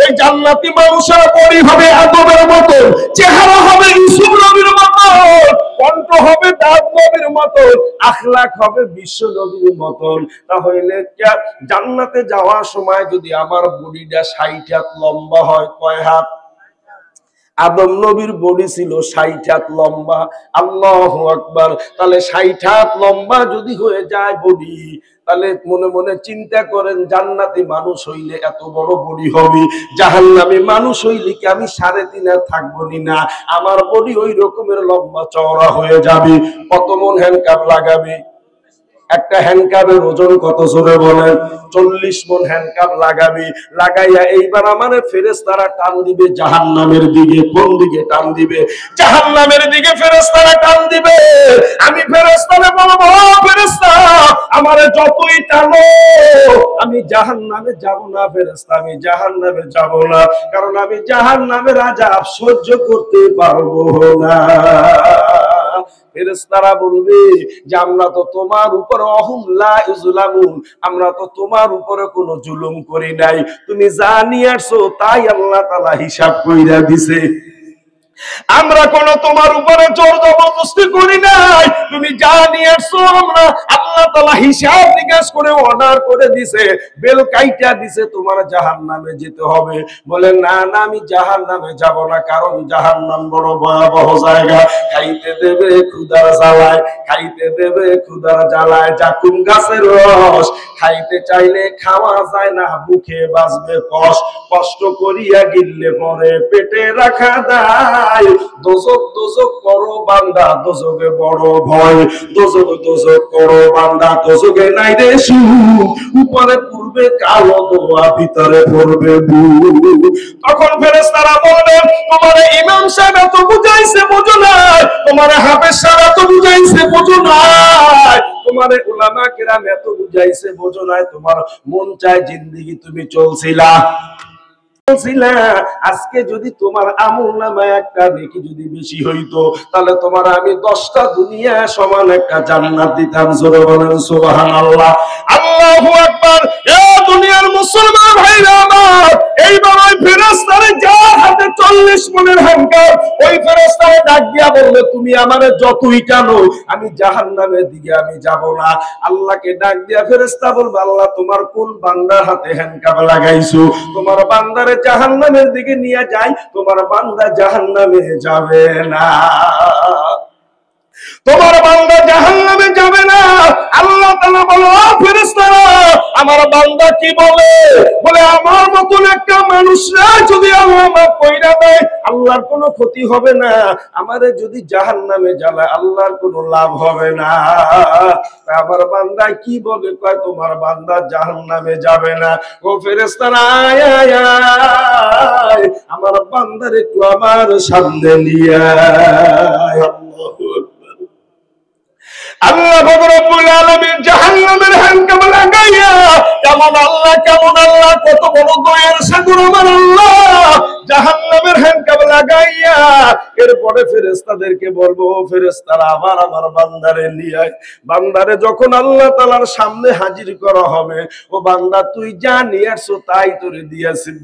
এই জান্নাতি মানুষের বডি হবে আদমের মতো, চেহারা হবে ইউসুফ নবীর মতো, কণ্ঠ হবে দাউদ নবীর মতো, আখলাক হবে বিশ্ব নবীর মতন। তাহলে জান্নাতে যাওয়ার সময় যদি আমার বডিটা 60 হাত লম্বা হয়, কয় হাত? আদম নবীর বডি ছিল 60 হাত লম্বা। আল্লাহু আকবার। তাহলে 60 হাত লম্বা যদি হয়ে যায় বডি, তাহলে মনে মনে চিন্তা করেন জান্নাতি মানুষ হইলে এত বড় বডি হবে, জাহান্নামী মানুষ হইলে কি আমি 3.5 হাত থাকবো না? আমার বডি ওই রকমের লম্বা চওড়া হয়ে যাবে। কত মন হ্যান্ডকাপ লাগাবে? একটা হ্যান্ডকাপের ওজন কত? জোরে বলেন। 40 মণ হ্যান্ডকাপ লাগাবি। লাগাইয়া এইবার আমার ফেরেশতারা টান দিবে জাহান্নামের দিকে। কোন দিকে টান দিবে? জাহান্নামের দিকে ফেরেশতারা টান দিবে। আমি ফেরেশতারে বলবো, ফেরেশতা আমারে যতই টানো আমি জাহান্নামে যাব না। ফেরেশতা আমি জাহান্নামে যাব না, কারণ আমি জাহান্নামের আযাব সহ্য করতে পারবো না। ফেরেশতারা বলবে যে আমরা তো তোমার উপর আমরা তো তোমার উপরে কোনো জুলুম করি নাই, তুমি যা নিয়ে আসছো তাই আল্লাহ তাআলা হিসাব কইরা দিছে। আমরা কোন তোমার উপরে জোর জবরদস্তি করি নাই, তুমি যা নিয়ে আসছো আমরা আল্লাহ তাআলা হিসাব নিকাশ করে অর্ডার করে দিছে, বেল কাইটা দিছে, তোমার জাহান্নামে যেতে হবে। বলে না না, আমি জাহান্নামে যাব না, কারণ জাহান্নাম বড় ভয়াবহ জায়গা। খাইতে দেবে ক্ষুধার জ্বালায়, খাইতে দেবে ক্ষুধার জ্বালায়। জাকুম গাছের রস খাইতে চাইলে খাওয়া যায় না, মুখে বাজবে কষ্ট, কষ্ট করিয়া গিললে পরে পেটে রাখা দায়। দোজক দোজক করো বান্দা, দোজকে বড় ভয়, দোজক দোজক করো বান্দা, দোজকে নাই রে সুখ, উপরে পূর্বে কালো দোয়া, ভিতরে পড়বে বুক। তখন ফেরেশতারা বলবে, তোমার ইমাম সাহেব এত বুঝাইছে বুঝো নাই, তোমার হাফেজ সাহেব এত বুঝাইছে বুঝো নাই, তোমার উলামা কেরাম এত বুঝাইছে বুঝো নাই, তোমার মন চায় জিন্দেগি তুমি চলছিলা। আজকে যদি তোমার আমল নামায় একটা নেকি যদি বেশি হইতো, তাহলে তোমার আমি 10টা দুনিয়া সমান একটা জান্নাত দিতাম। জোরে বলেন সুবহানাল্লাহ। আল্লাহু আকবার। এ দুনিয়ার মুসলমান ভাইরা আমার, এইবার ওই ফেরেশতারে যার হাতে 40 মণের হ্যান্ডকাপ, ওই ফেরেশতারে ডাক দিয়া বলবে, তুমি আমারে যতই টানো আমি জাহান্নামের দিকে আমি যাব না। আল্লাহকে ডাক দিয়া ফেরেশতা বলবে, আল্লাহ তোমার কোন বান্দার হাতে হ্যান্ডকাপ লাগাইছো? তোমার বান্দারে জাহান্নামের দিকে নিয়ে যাই, তোমার বান্দা জাহান্নামে যাবে না, তোমার বান্দা জাহান্নামে যাবে না। আল্লাহ তাআলা বলে, ও ফেরেশতারা আমার বান্দা কি বলে? বলে আমার মতন একটা মানুষরা যদি আল্লাহ মাফ কইরা দেয় আল্লাহর কোনো ক্ষতি হবে না, আমারে যদি জাহান্নামে জ্বালায় আল্লাহর কোনো লাভ হবে না। আমার বান্দা কি বলে, কয় তোমার বান্দা জাহান্নামে যাবে না। ও ফেরেশতারা আয় আয় আয়, আমার বান্দার একটু আমার সামনে নিয়ে আয়। আল্লাহ রব্বুল আলামিন জাহান্নামের হ্যান্ডকাপ লাগাইয়া, কেমন আল্লাহ কত বড় দয়ার সাগর আমার আল্লাহ, জাহান্নামের হ্যান্ডকাপ লাগাইয়া এরপরে ফেরেশতাদেরকে বলবো, ফেরেশতারা আমার বান্দারে নিয়ে আয়। বান্দারে যখন আল্লাহ তাআলার সামনে হাজির করা হবে, ও বান্দা তুই যা নিয়ে আসছো তাই তোরে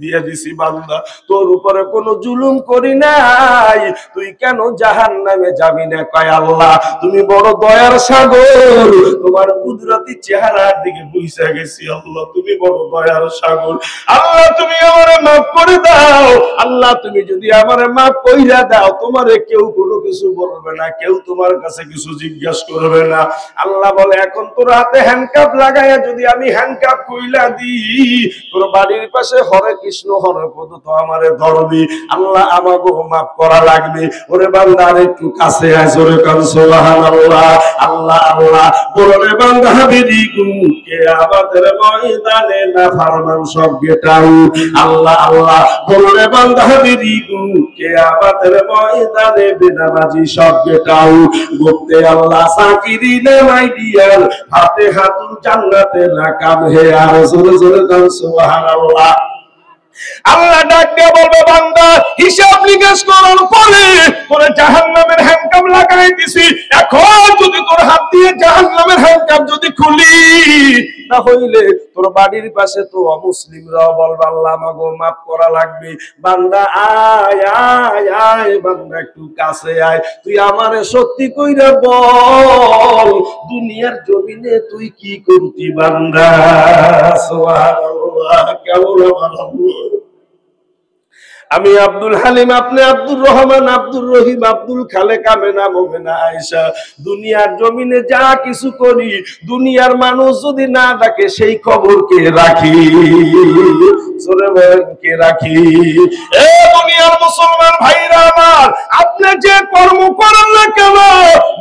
দিয়ে দিছি বান্দা, তোর উপরে কোনো জুলুম করি নাই, তুই কেন জাহান্নামে যাবি না? কয় আল্লাহ তুমি বড় দয়ার সাগর, তোমার কুদরতি চেহারার দিকে বুঝে গেছি আল্লাহ, তুমি বড় দয়ার সাগর। আল্লাহ তুমি আমারে মাফ করে দাও। আল্লাহ তুমি যদি আমারে মাফ কইরা দাও, তোমারে কেউ কোনো কিছু বলবে না, কেউ তোমার কাছে কিছু জিজ্ঞাসা করবে না। আল্লাহ বলে এখন তোর হাতে হ্যান্ডকাপ লাগাইয়া যদি আমি হ্যান্ডকাপ কইলা দিই, তোর বাড়ির পাশে হরে কৃষ্ণ হরে পদ তো আমারে ধরবি। আল্লাহ আমাকে মাফ করা লাগবে। ওরে বান্দা একটু কাছে আয়, জোরে কান সুবহানাল্লাহ। আল্লাহ আল্লাহ বলে বান্দা হাবিবি কে আমাদের ময়দানে না ফারমান সব গেটাও। আল্লাহ আল্লাহ বলে বান্দা হাবিবি কে আমাদের ময়দানে বেনামাজি সব গেটাও। গোপতে আল্লাহ সাকিরিনে মাই ডিয়ার হাতে হাতুল জান্নাতে লাকাম হে আর জোরে জোরে কান সুবহানাল্লাহ। আল্লাহ ডাক দিয়ে বলবে বান্দা হিসাব নিকাশ করার পরে তোরে জাহান্নামের হ্যান্ডকাপ লাগাই দিছি, এখন যদি তোর হাত দিয়ে জাহান্নামের হ্যান্ডকাপ যদি খুলি, না হইলে তোর বাড়ির পাশে তো অমুসলিমরা বলবে আল্লাহ আমাকে মাফ করা লাগবে। বান্দা আয় আয় আয়, বান্দা একটু কাছে আয়, তুই আমারে সত্যি কইরা বল দুনিয়ার জমিনে তুই কি করতি বান্দা? সুবহানাল্লাহ। কেমন আল্লাহ, আমি আব্দুল হালিম, আপনি আব্দুর রহমান, আব্দুর রহিম, আব্দুল খালেক, আমেনা, মোমেনা, আয়েশা, দুনিয়ার জমিনে যা কিছু করি দুনিয়ার মানুষ যদি না ডাকে সেই খবর কে রাখি? জোরে বলেন কে রাখি? এ দুনিয়ার মুসলমান ভাইরা আমার, আপনি যে কর্ম করেন না কেন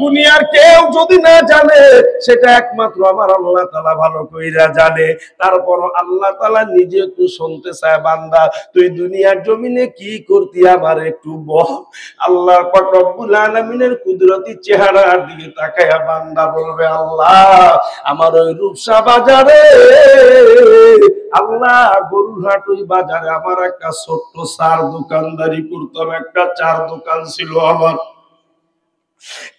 দুনিয়ার কেউ যদি না জানে সেটা একমাত্র আমার আল্লাহ তাআলা ভালো কইরা জানে। তারপর আল্লাহ তাআলা নিজে একটু শুনতে চায় বান্দা তুই দুনিয়ার জমিনে কি করতি আমার একটু বল। আল্লাহ পাক রব্বুল আলামিনের কুদরতি চেহারার দিকে তাকায়া বান্দা বলবে আল্লাহ আমার ওই রূপসা বাজারে, আল্লাহ গরুরহাট ওই বাজারে আমার একটা ছোট্ট চার দোকানদারি করতাম, একটা চার দোকান ছিল আমার।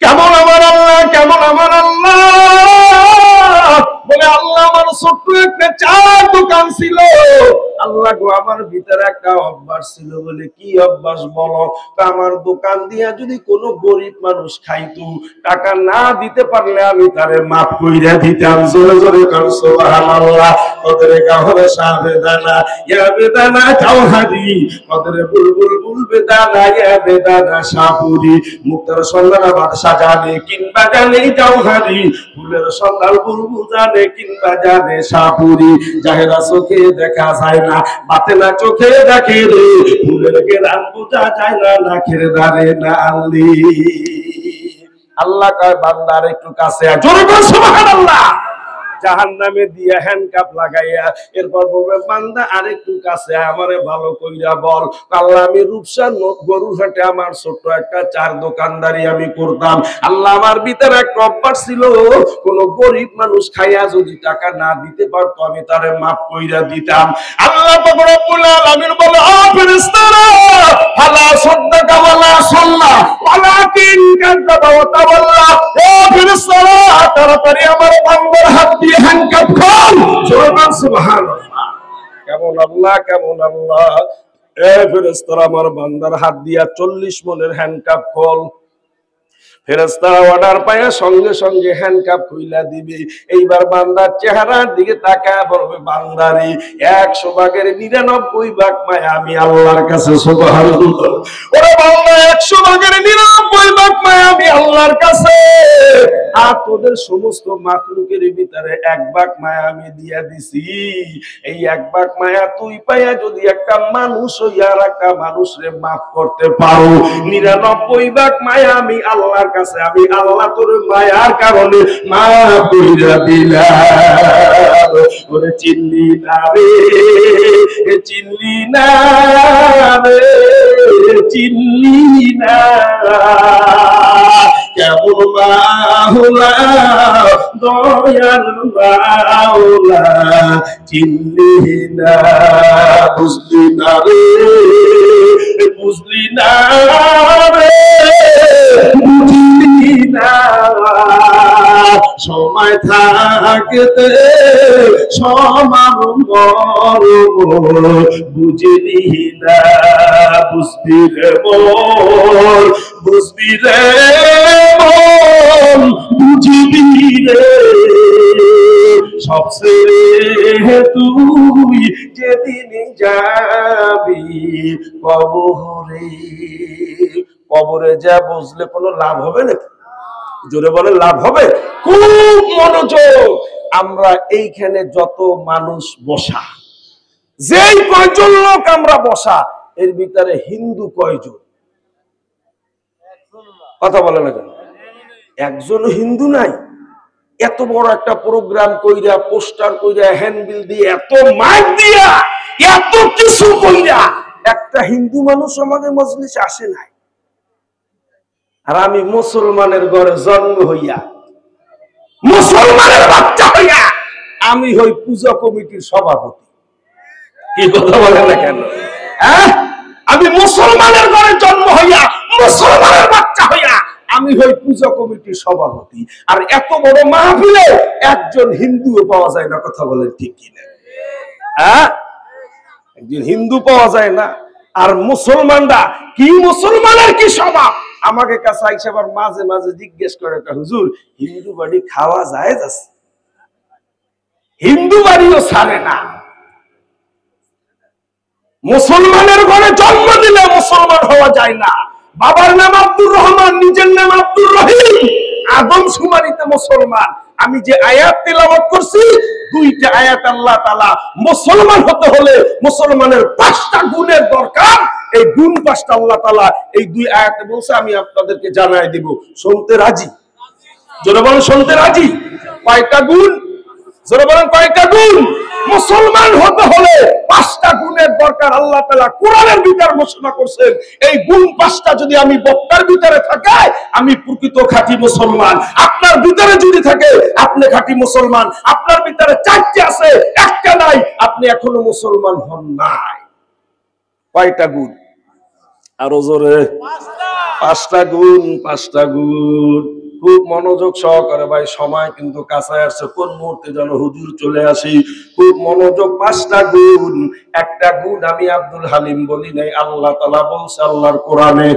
কেমন আমার আল্লাহ, কেমন আমার আল্লাহ বলে আল্লাহ আমার ছোট্ট একটা চার দোকান ছিল। আল্লাহ গো আমার ভিতরে একটা অভ্যাস ছিল। বলে কি অভ্যাস বলো? আমার দোকান দিয়া যদি কোনো গরিব মানুষ খাইতো, টাকা না দিতে পারলে আমি তারে মাফ কইরা দিতাম। জোরে জোরে কার সুবহানাল্লাহ। কদরে গাহরে শাহবেদানা ইয়া বেদানা জাওহারি, কদরে বুলবুল বুলবেদানা ইয়া বেদানা শাহপুরি, মুক্তার সন্ধান বাদশা জানে কিংবা জানে জাওহারি, ফুলের সন্ধান বুলবুল জানে কিংবা জানে শাহপুরি। জাহেরা চোখে দেখা যায় না, বাতেনা চোখে দেখে রে, ফুলের ঘেরান বোঝা যায় না, নাকের দ্বারে না আল্লি। আল্লাহ কয় বান্দার একটু কাছে আয়, জোরে বল সুবহানাল্লাহ। জাহান্নামে দিয়া হ্যান্ডকাপ লাগাইয়া এরপর বলবে বান্দা আরেকটু কাছে আমারে ভালো কইরা বল। আল্লাহ আমি রূপসা গরুরহাটে আমার ছোট্ট একটা চার দোকানদারি আমি করতাম। আল্লাহ আমার ভিতরে একটা অভ্যাস ছিল, কোন গরিব মানুষ খাইয়া যদি টাকা না দিতে পারতো আমি তারে মাফ কইরা দিতাম। আল্লাহ পাক রব্বুল আলামিন বলে ও ফেরেশতারা ফালা সাদ্দাকা ওয়ালা সাল্লা ওয়ালাকিন কাযাবা ওয়া তাওয়াল্লা। ও ফেরেশতারা তাড়াতাড়ি আমার বান্দার হাত দিয়ে হ্যান্ডকাপ খোল। জোরে সুবহানাল্লাহ। কেমন আল্লাহ, কেমন আল্লাহ। এ ফেরেশতারা আমার বান্দার হাত দিয়া 40 মনের হ্যান্ডকাপ খোল। ফেরেশতারা অর্ডার পায় সঙ্গে সঙ্গে হ্যান্ডকাপ খুইলা দিবে। এইবার বান্দার চেহারার দিকে তাকায় বলবে বান্দারি 100 ভাগের 99 ভাগ মায়া আমি আল্লাহর কাছে সুবহানাল্লাহ। ওরে বান্দা 100 ভাগের 99 ভাগ মায়া আমি আল্লাহর কাছে, আর তোদের সমস্ত মাখলুকের ভিতরে 1 ভাগ মায়া আমি দিয়া দিছি। এই 1 ভাগ মায়া তুই পাইয়া যদি একটা মানুষ হইয়া আর একটা মানুষরে মাফ করতে পারো, 99 ভাগ মায়া আমি আল্লাহর কাছে, আমি আল্লাহ তোর মায়ার কারণে মাফ কইরা দিলাম। ওরে চিনলি না রে, চিনলি না রে, চিনলি না কেমন মাওলা দয়াল মাওলা, চিনলি না, বুঝলি না রে, বুঝলি না রে, বুঝলি না। সময় থাকতে সমান মরণ বুঝলি না, বুঝবি রে মন, বুঝবি রে মন, বুঝবি রে। সবচেয়ে তুই যেদিন যাবি কবরে, কবরে যা বুঝলে কোনো লাভ হবে না? জোরে বলে লাভ হবে? খুব মনোযোগ। আমরা এইখানে যত মানুষ বসা, যেই কয়জন লোক আমরা বসা, এর ভিতরে হিন্দু কয়জন? কথা বলে না কেন? একজনও হিন্দু নাই। এত বড় একটা প্রোগ্রাম কইরা, পোস্টার কইরা, হ্যান্ডবিল দিয়ে, এত মাইক দিয়া, এত কিছু কইরা, একটা হিন্দু মানুষ আমাদের মজলিসে আসে নাই। আর আমি মুসলমানের ঘরে জন্ম হইয়া, মুসলমানের বাচ্চা হইয়া আমি হই পূজা কমিটির সভাপতি। কি কথা বলে না কেন? আমি মুসলমানের ঘরে জন্ম হইয়া, মুসলমানের বাচ্চা হইয়া আমি হই পূজা কমিটির সভাপতি। আর এত বড় মাহফিলে একজন হিন্দুও পাওয়া যায় না। কথা বলেন ঠিক কিনা? একজন হিন্দু পাওয়া যায় না। আর মুসলমানরা কি, মুসলমানের কি স্বভাব? আমাকে কাছে আইসা আবার মাঝে মাঝে জিজ্ঞেস করে, হুজুর হিন্দু বাড়ি খাওয়া যায়? হিন্দু বাড়িও ছাড়ে না। মুসলমানের ঘরে জন্ম দিলে মুসলমান হওয়া যায় না। বাবার নাম আব্দুর রহমান, নিজের নাম আব্দুর রহিম, আদম শুমারিতে মুসলমান। আমি যে আয়াত তেলাওয়াত করছি, 2টা আয়াত আল্লাহ তাআলা মুসলমান হতে হলে মুসলমানের 5টা গুণের দরকার। এই গুণ 5টা আল্লাহ তাআলা এই 2 আয়াতে বলছে, আমি আপনাদেরকে জানাই দিব। শুনতে রাজি? জোরে বলেন শুনতে রাজি? কয়টা গুণ? জোরে বলেন কয়টা গুণ? মুসলমান হতে হলে 5টা গুণের দরকার। আল্লাহ তাআলা কোরআনের ভিতর ঘোষণা করছেন, এই গুণ 5টা যদি আমি বক্তার ভিতরে থাকে, আমি প্রকৃত খাঁটি মুসলমান। আপনার ভিতরে যদি থাকে, আপনি খাঁটি মুসলমান। আপনার ভিতরে 4টে আছে, একটা নাই, আপনি এখনো মুসলমান হন নাই। কয়টা গুণ? আরো জোরে। 5টা গুণ, 5টা গুণ। খুব মনোযোগ সহকারে ভাই, সময় কিন্তু কাছে আসছে, কোন মুহূর্তে যেন হুজুর চলে আসি। খুব মনোযোগ। 5টা গুণ। একটা গুণ আমি আব্দুল হালিম বলি নাই, আল্লাহ তাআলা বলছে আল্লাহর কোরআনে।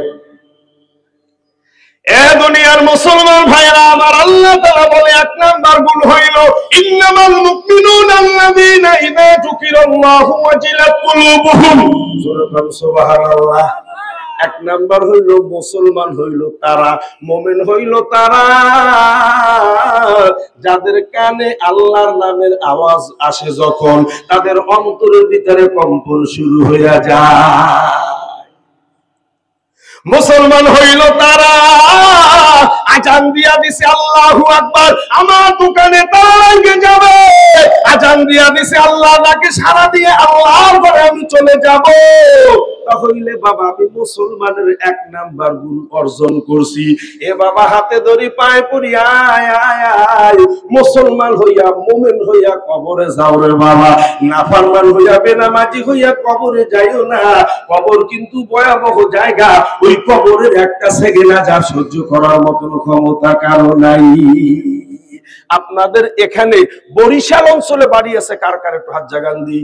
এ দুনিয়ার মুসলমান ভাইরা আমার, আল্লাহ তাআলা বলে 1 নাম্বার গুণ হইল ইন্নামাল মুমিনুনা আল্লাযীনা ইযা যুকিরাল্লাহু ওয়াজিলাত কুলুবুহুম। সুবহানাল্লাহ। 1 নাম্বার হইল মুসলমান হইল তারা, মুমিন হইল তারা যাদের কানে আল্লাহর নামের আওয়াজ আসে, যখন তাদের অন্তরের ভিতরে কম্পন শুরু হইয়া যায়। মুসলমান হইল তারা, আজান দিয়া দিছে আল্লাহু আকবার, আমার দোকানে তারা যাবে। আজান দিয়া দিছে আল্লাহ ডাকে সাড়া দিয়ে আল্লাহর ঘরে আমি চলে যাব। তাহলে বাবা আমি মুসলমানের 1 নাম্বার গুণ অর্জন করছি। এ বাবা হাতে ধরি পায়ে পড়ি, আয় আয় আয়, মুসলমান হইয়া মুমিন হইয়া কবরে যাও রে বাবা। নাফরমান হইয়া বেনামাজি হইয়া কবরে যাইও না। কবর কিন্তু ভয়াবহ জায়গা। ওই কবরের একটা সেকেন্ড আযাব সহ্য করার মতন ক্ষমতা কারো নাই। আপনাদের এখানে বরিশাল অঞ্চলে বাড়ি আছে কার কার? একটু হাত জাগান দি।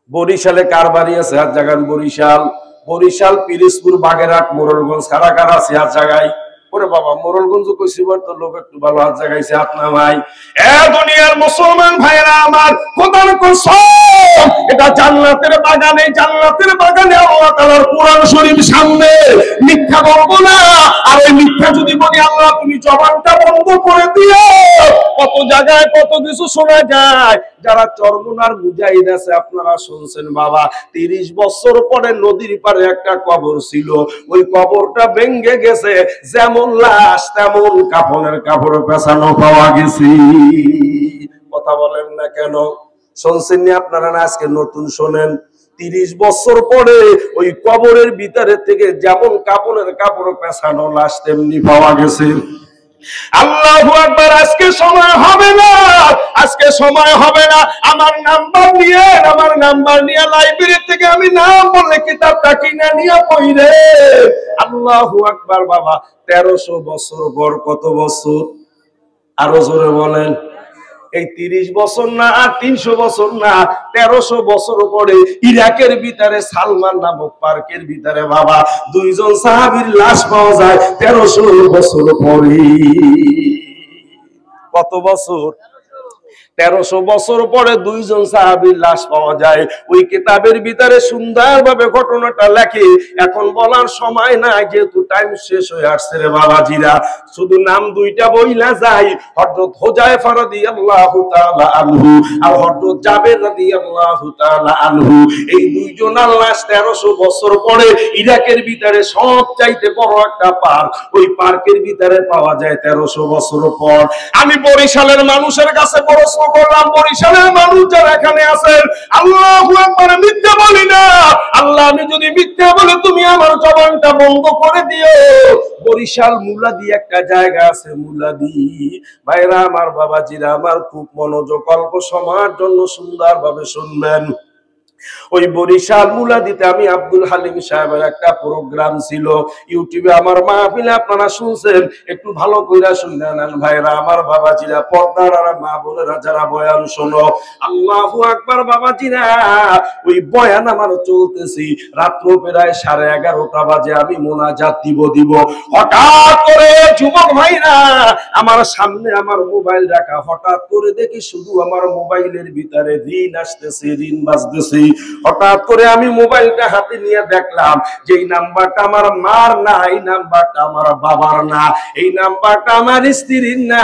বরিশালে কার বাড়ি আছে? হাত জাগান। বরিশাল, বরিশাল, পিরিজপুর, বাগেরহাট, মোড়লগঞ্জ, কারা কারা আছে? হাত জাগাই। ওরে বাবা মোরলগঞ্জ কইছিবার তো লোক একটু ভালো হাত জাগাইছে আপনার ভাই। এ দুনিয়ার মুসলমান ভাইরা আমার, খোদার কসম এটা জান্নাতের বাগান, এই জান্নাতের বাগানে আল্লাহ তাআলার কোরআন শরীফ সামনে, মিথ্যা বলবো না। আর এই মিথ্যা যদি বলি আল্লাহ তুমি জবানটা বন্ধ করে দিও। কত জায়গায় কত কিছু শোনা যায়, যারা চরমনার মুজাহিদ আছে আপনারা শুনছেন বাবা, 30 বছর পরে নদীর পারে একটা কবর ছিল, ওই কবরটা ভেঙে গেছে, যেমন লাশ তেমন কাফনের কাপড় পেছানো পাওয়া গেছে। কথা বলেন না কেন? শুনছেন না আপনারা? না আজকে নতুন শোনেন। 30 বছর পরে ওই কবরের ভিতরে থেকে যেমন কাপড়ের কাপড় পেছানো লাশ তেমনি পাওয়া গেছে। আল্লাহু আকবার। আজকে সময় হবে না, আজকে সময় হবে না। আমার নাম্বার নিয়ে লাইব্রেরি থেকে আমি নাম বলে কিতাবটা কিনে নিয়ে পড়ে। আল্লাহু আকবার বাবা। 1300 বছর পর কত বছর? আরো জোরে বলেন। এই 30 বছর না, 300 বছর না, 1300 বছর পরে ইরাকের ভিতরে সালমান নামক পার্কের ভিতরে বাবা 2 জন সাহাবীর লাশ পাওয়া যায় 1300 বছর পরে। কত বছর? 1300 বছর পরে 2 জন সাহাবীর লাশ পাওয়া যায়। ওই কিতাবের ভিতরে সুন্দরভাবে ঘটনাটা লেখে। এখন বলার সময় নাই, যেহেতু টাইম শেষ হয়ে আসছে রে বাবাজিরা। শুধু নাম 2টা বইলা যায়, হযরত হুযায়ফা রাদিয়াল্লাহু তাআলা আনহু আর হযরত জাবের রাদিয়াল্লাহু তাআলা আনহু। এই 2 জনের লাশ 1300 বছর পরে ইরাকের ভিতরে সবচাইতে বড় একটা পার্ক, ওই পার্কের ভিতরে পাওয়া যায় 1300 বছর পর। আমি বরিশালের মানুষের কাছে প্রশ্ন করলাম, বরিশালের মানুষ যারা এখানে আছেন, আল্লাহু আকবার, মিথ্যা বলি না। আল্লাহ আমি যদি মিথ্যা বলি তুমি আমার জবানটা বন্ধ করে দিও। বরিশাল মুলাদি একটা জায়গা আছে, মুলাদি। ভাইরা আমার, বাবাজিরা আমার, খুব মনোযোগ, অল্প সময়ের জন্য সুন্দরভাবে শুনবেন। ওই বরিশাল মুলাদিতে আমি আব্দুল হালিম সাহেবের একটা প্রোগ্রাম ছিল ইউটিউবে, আমার মাহফিলে আপনারা শুনছেন, একটু ভালো কইরা শুনে নেন ভাইরা আমার, বাবাজিরা, পর্দার আর মা বোনেরা যারা বয়ান শোনো। আল্লাহু আকবার বাবাজিরা। ওই বয়ান আমার চলতেছি, রাত্র প্রায় 11:30 বাজে, আমি মোনাজাত দিব। হঠাৎ করে যুবক ভাইরা আমার সামনে আমার মোবাইল রাখা, হঠাৎ করে দেখি শুধু আমার মোবাইলের ভিতরে রিং আসতেছে, রিং বাজতেছে। হঠাৎ করে আমি মোবাইলটা হাতে নিয়ে দেখলাম যে এই নাম্বারটা আমার মার না, এই নাম্বারটা আমার বাবার না, এই নাম্বারটা আমার স্ত্রীর না,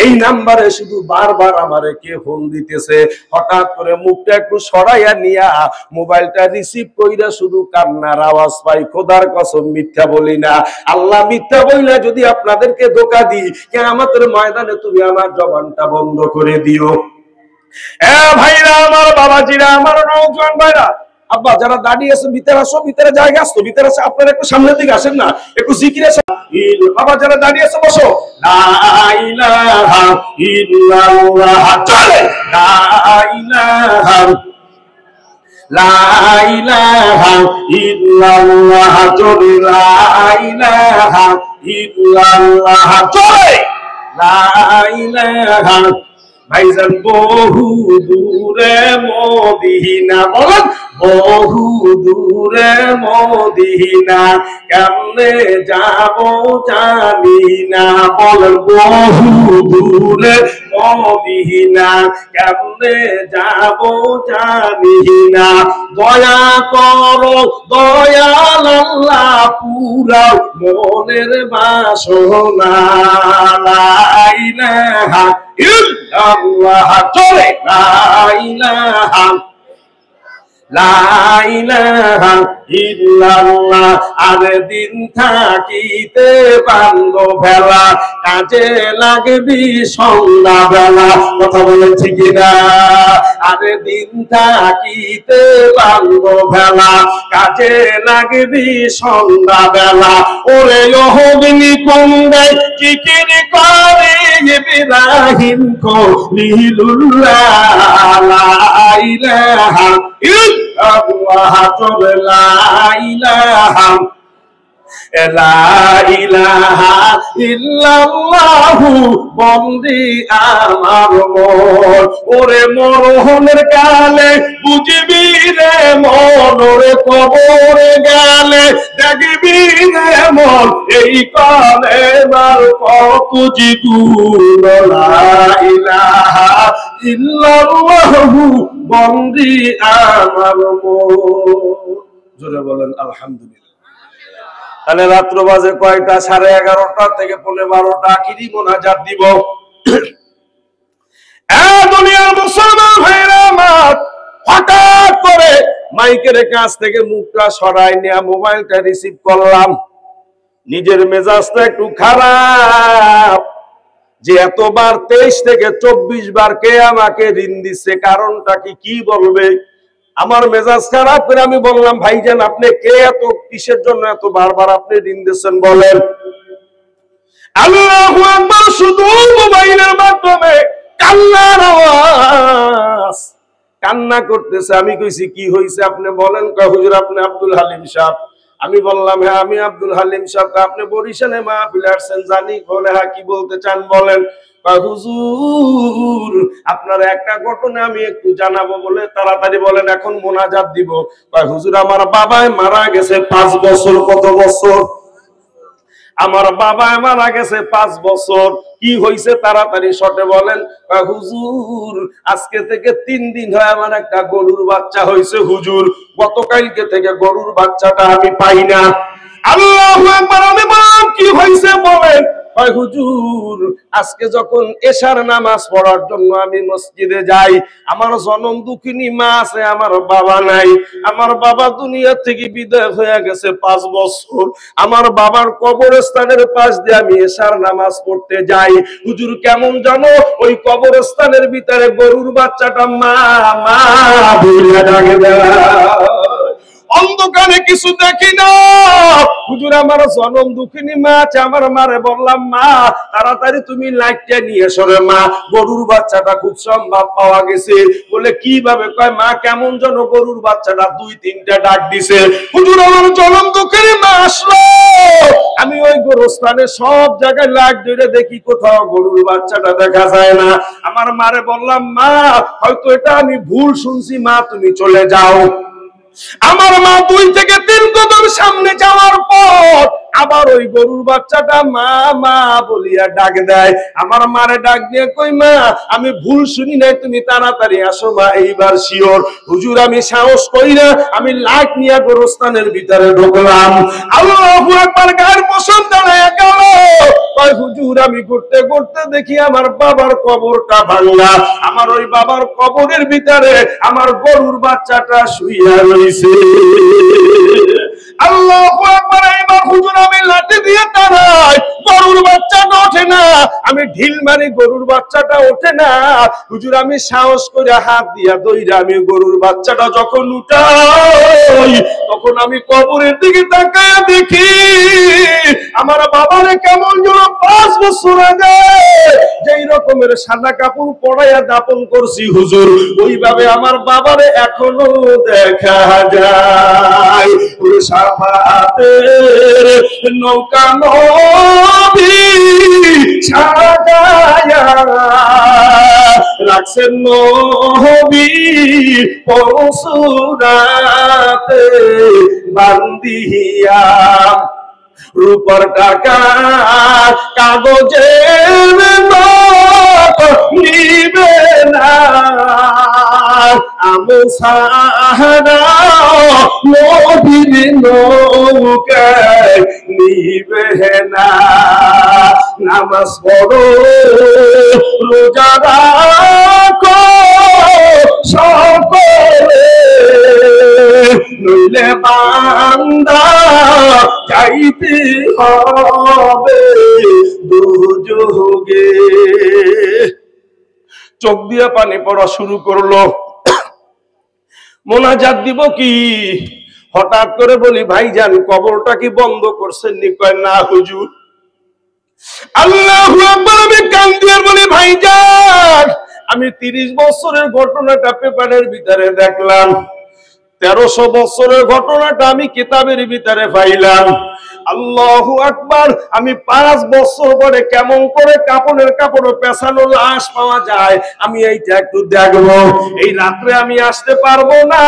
এই নাম্বারে শুধু বারবার আমারে কে ফোন দিতেছে। হঠাৎ করে মুখটা একটু সরাইয়া নিয়া মোবাইলটা রিসিভ কইরা শুধু কান্নার আওয়াজ পাই। খোদার কসম মিথ্যা বলি না। আল্লাহ মিথ্যা বইলা যদি আপনাদেরকে ধোঁকা দিই, কিয়ামতের ময়দানে তুমি আমার জবানটা বন্ধ করে দিও। এ ভাইরা আমার, বাবাজিরা আমার, নওজোয়ান ভাইরা, আব্বা যারা দাঁড়িয়ে আছে ভিতরে আসো, ভিতরে জায়গা আসতো, ভিতরে আছে, আপনারা একটু সামনের দিকে আসেন না, একটু জিকিরে। বাবা যারা দাঁড়িয়ে আছে বসো। লা ইলাহা ইল্লাল্লাহ, চলে। লা ইলাহা ইল্লাল্লাহ, চলে। লা ইলাহা ইল্লাল্লাহ, চলে। লা ইলাহা। ভাইজান বহু দূরে মদিনা, বলেন বহু দূরে মদিনা, কেমনে যাব জানি না। বলেন বহু দূরে মদিনা, কেমনে যাব জানি না। দয়া করো দয়াল আল্লাহ, পুরা মনের বাসনা। লা ইলাহা ইল্লাল্লাহ, চলে। লা ইলাহা ইল্লাল্লাহ। আরে দিন থাকিতে বান্ধ ভেলা, কাজে লাগবি সন্ধ্যা বেলা। কথা বলেছি কিনা? আরে দিন থাকিতে বান্ধ ভেলা, কাজে লাগবি সন্ধ্যা বেলা। ওরে অগ্নি কুণ্ডে কিকির করে ইব্রাহিম খলিলুল্লাহ। লা ইলাহা ইল্লাল্লাহ, চলে। লা ইলাহা ইল্লাল্লাহু, বন্দি আমার মন। ওরে মরণের কালে বুঝবি রে মন, ওরে কবরে গেলে দেখবি রে মন, এই কালেমার কত জিগুণ লা ইলাহা ইল্লাল্লাহু বন্দি আমার মন। জোরে বলেন আলহামদুলিল্লাহ। তাহলে রাত্র বাজে কয়টা? 11:30 থেকে 12:15 আখিরি মোনাজাত দিব। দুনিয়ার মুসলমান ভাইরা আমার, হঠাৎ করে মাইকের কাছ থেকে মুখটা সরাই নিয়ে মোবাইলটা রিসিভ করলাম। নিজের মেজাজটা একটু খারাপ যে এতবার 23 থেকে 24 বার কে আমাকে ঋণ দিচ্ছে, কারণটা কি বলবে? আমার মেজাজ খারাপ করে আমি বললাম, ভাইজান আপনি কে, এত কিসের জন্য এত বারবার আপনি ঋণ দিচ্ছেন বলেন? আল্লাহু আকবার। শুধু মোবাইলের মাধ্যমে কান্নার আওয়াজ, কান্না করতেছে। আমি কইছি কি হয়েছে আপনি বলেন? কয় হুজুর আপনি আব্দুল হালিম সাহেব। আমি বললাম হ্যাঁ আমি আব্দুল হালিম সাহেব। আপনি বরিশালে মাহফিলে আসছেন জানি। বলে হ্যাঁ কি বলতে চান বলেন? হুজুর আপনার একটা ঘটনা আমি একটু জানাবো বলে তাড়াতাড়ি বলেন, এখন মোনাজাত দিব। হুজুর আমার বাবাই মারা গেছে 5 বছর। কত বছর? আমার বাবা মারা গেছে 5 বছর। কি হয়েছে তাড়াতাড়ি শর্টে বলেন। হুজুর আজকে থেকে 3 দিন হয় আমার একটা গরুর বাচ্চা হয়েছে হুজুর, গতকালকে থেকে গরুর বাচ্চাটা আমি পাই না। আল্লাহু আকবার। আমি বললাম কি হয়েছে বলেন? হুজুর আজকে যখন এশার নামাজ পড়ার জন্য আমি মসজিদে যাই, আমার জনম দুঃখিনী মা আছে, আমার বাবা নাই। আমার বাবা দুনিয়া থেকে বিদায় হয়ে গেছে 5 বছর। আমার বাবার কবরস্থানের পাশ দিয়ে আমি এশার নামাজ পড়তে যাই। হুজুর কেমন জানো ওই কবরস্থানের ভিতরে গরুর বাচ্চাটা মা মা বলে ডাকে দেয়। অন্ধকারে কিছু দেখি না হুজুর, আমার জনম দুঃখিনী মা আছে। আমার মারে বললাম মা তাড়াতাড়ি তুমি লাইটটা নিয়ে এসো রে মা, গরুর বাচ্চাটা খুব সম্ভব পাওয়া গেছে। বলে কিভাবে? কয় মা কেমন যেন গরুর বাচ্চাটা 2-3টা ডাক দিছে। হুজুর আমার জনম দুঃখিনী মা আসলো। আমি ওই গোরস্থানে সব জায়গায় লাইট ধরে দেখি, কোথাও গরুর বাচ্চাটা দেখা যায় না। আমার মারে বললাম মা হয়তো এটা আমি ভুল শুনছি, মা তুমি চলে যাও। আমার মা 2 থেকে 3 কদম সামনে যাওয়ার পর আবার ওই গরুর বাচ্চাটা মা মা বলিয়া ডাক দেয়। আমার মারে ডাক দিয়ে কই মা আমি ভুল শুনি নাই, তুমি তাড়াতাড়ি আসো মা, এইবার শিওর। হুজুর আমি সাহস করি না, আমি লাইট নিয়ে গোরস্থানের ভিতরে ঢুকলাম। আল্লাহু আকবার। গায়ের পশম দাঁড়ায় গেল। কয় হুজুর আমি ঘুরতে ঘুরতে দেখি আমার বাবার কবরটা ভাঙা। আমার ওই বাবার কবরের ভিতরে আমার গরুর বাচ্চাটা শুইয়া রইছে। আল্লাহু আকবার। এইবার হুজুর আমি লাঠি দিয়ে তাড়াই, গরুর বাচ্চাটা ওঠে না। আমি ঢিল মারি, গরুর বাচ্চাটা ওঠে না। হুজুর আমি সাহস করে হাত দিয়া দইরা আমি গরুর বাচ্চাটা যখন উঠাই, তখন আমি কবরের দিকে তাকায়া দেখি আমার বাবারে কেমন যেন 5 বছর আগে যেই রকমের সাদা কাপড় পরাইয়া দাপন করছি হুজুর, ওইভাবে আমার বাবারে এখনো দেখা যায়। ওই সাফাতের নৌকা নবী সাজায়া রাখছেন নবী পরশুরাতে বান্দিয়া। রূপর টাকা কাগজের নিবে না, আমি সাহারা নবীর নৌকায় নিবে না। নামাজ পড়ো রোজা রাখো সকলে, নইলে বান্দা যাইতে হবে দুযোগে। চোখ দিয়ে পানি পড়া শুরু করলো। মোনাজাত দিব কি? হঠাৎ করে বলি ভাইজান কবরটা কি বন্ধ করছেন নি? কয় না হুজুর। আল্লাহু আকবার। আমি কান্দি আর বলি ভাইজান আমি 30 বছরের ঘটনাটা পেপারের ভিতরে দেখলাম। 1300 বছরের ঘটনাটা আমি কিতাবের ভিতরে পাইলাম। আল্লাহু আকবার। আমি 5 বছর পরে কেমন করে কাপড়ের কাপড় পেছানো লাশ পাওয়া যায় আমি এইটা একটু দেখবো। এই রাত্রে আমি আসতে পারবো না।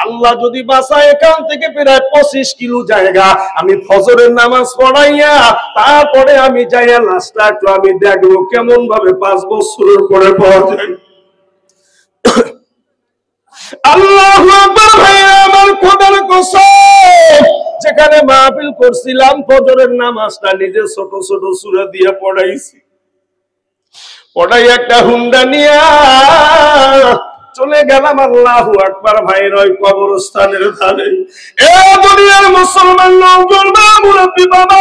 আল্লাহ যদি বাঁচায়, এখান থেকে প্রায় 25 কিলো জায়গা আমি ফজরের নামাজ পড়াইয়া তারপরে আমি যাইয়া লাশটা একটু আমি দেখবো কেমন ভাবে 5 বছরের পরে পাওয়া যায়। আল্লাহু আকবার। ভাইরা আমার, খোদার কসম, যেখানে মাহফিল করছিলাম ফজরের নামাজটা নিজে ছোট ছোট সূরা দিয়ে পড়াইছি। পড়াই একটা হুন্ডা নিয়ে চলে গেলাম। আল্লাহু আকবার। ভাইরা, ওই কবরস্থানের ধারে এ দুনিয়ার মুসলমান নওজোয়ান মুরব্বি বাবা,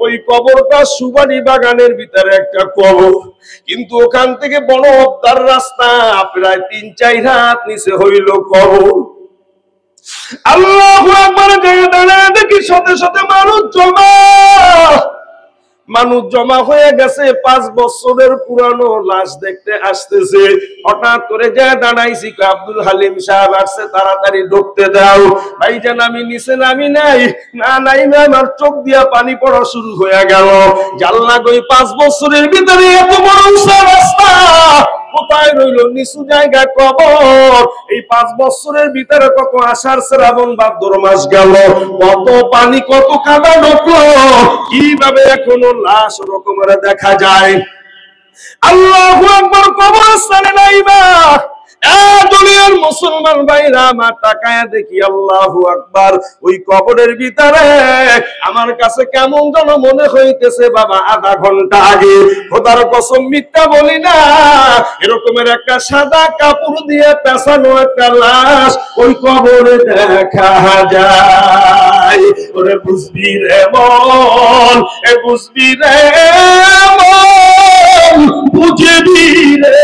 ওই কবরটা সুবারি বাগানের ভিতরে একটা কবর, কিন্তু ওখান থেকে বড় অবদার রাস্তা প্রায় 3-4 হাত নিচে হইল কবর। আল্লাহু আকবার। দাঁড়ায় দেখি সাথে সাথে মানুষ জমা হয়ে গেছে। 5 বছরের পুরানো লাশ দেখতে আসতেছে। হঠাৎ করে যায় দাঁড়াইছি, আব্দুল হালিম সাহেব আসছে, তাড়াতাড়ি ঢুকতে দাও। ভাইজান, আমি নিচে নামি নাই, না আমার চোখ দিয়া পানি পড়া শুরু হয়ে গেল। জানলা গই 5 বছরের ভিতরে এত বড় উঁচা রাস্তা, কোথায় রইল নিচু জায়গা কবর। এই 5 বছরের ভিতরে কত আষাঢ় শ্রাবণ ভাদ্র মাস গেল, কত পানি কত কাদা ঢুকলো, কিভাবে এখনো লাশ রকমের দেখা যায়। আল্লাহু আকবার। কবরস্থানে নাইবা দুনিয়ার মুসলমান ভাইরা আমার, তাকায়া দেখি আল্লাহু আকবার, ওই কবরের ভিতরে আমার কাছে কেমন যেন মনে হইতেছে বাবা আধা ঘন্টা আগে, খোদার কসম মিথ্যা বলি না, এরকমের একটা সাদা কাপড় দিয়ে পেছানো একটা লাশ ওই কবরে দেখা যায়। ওরে বুঝবি রে মন, এ বুঝবি রে মন, বুঝবি রে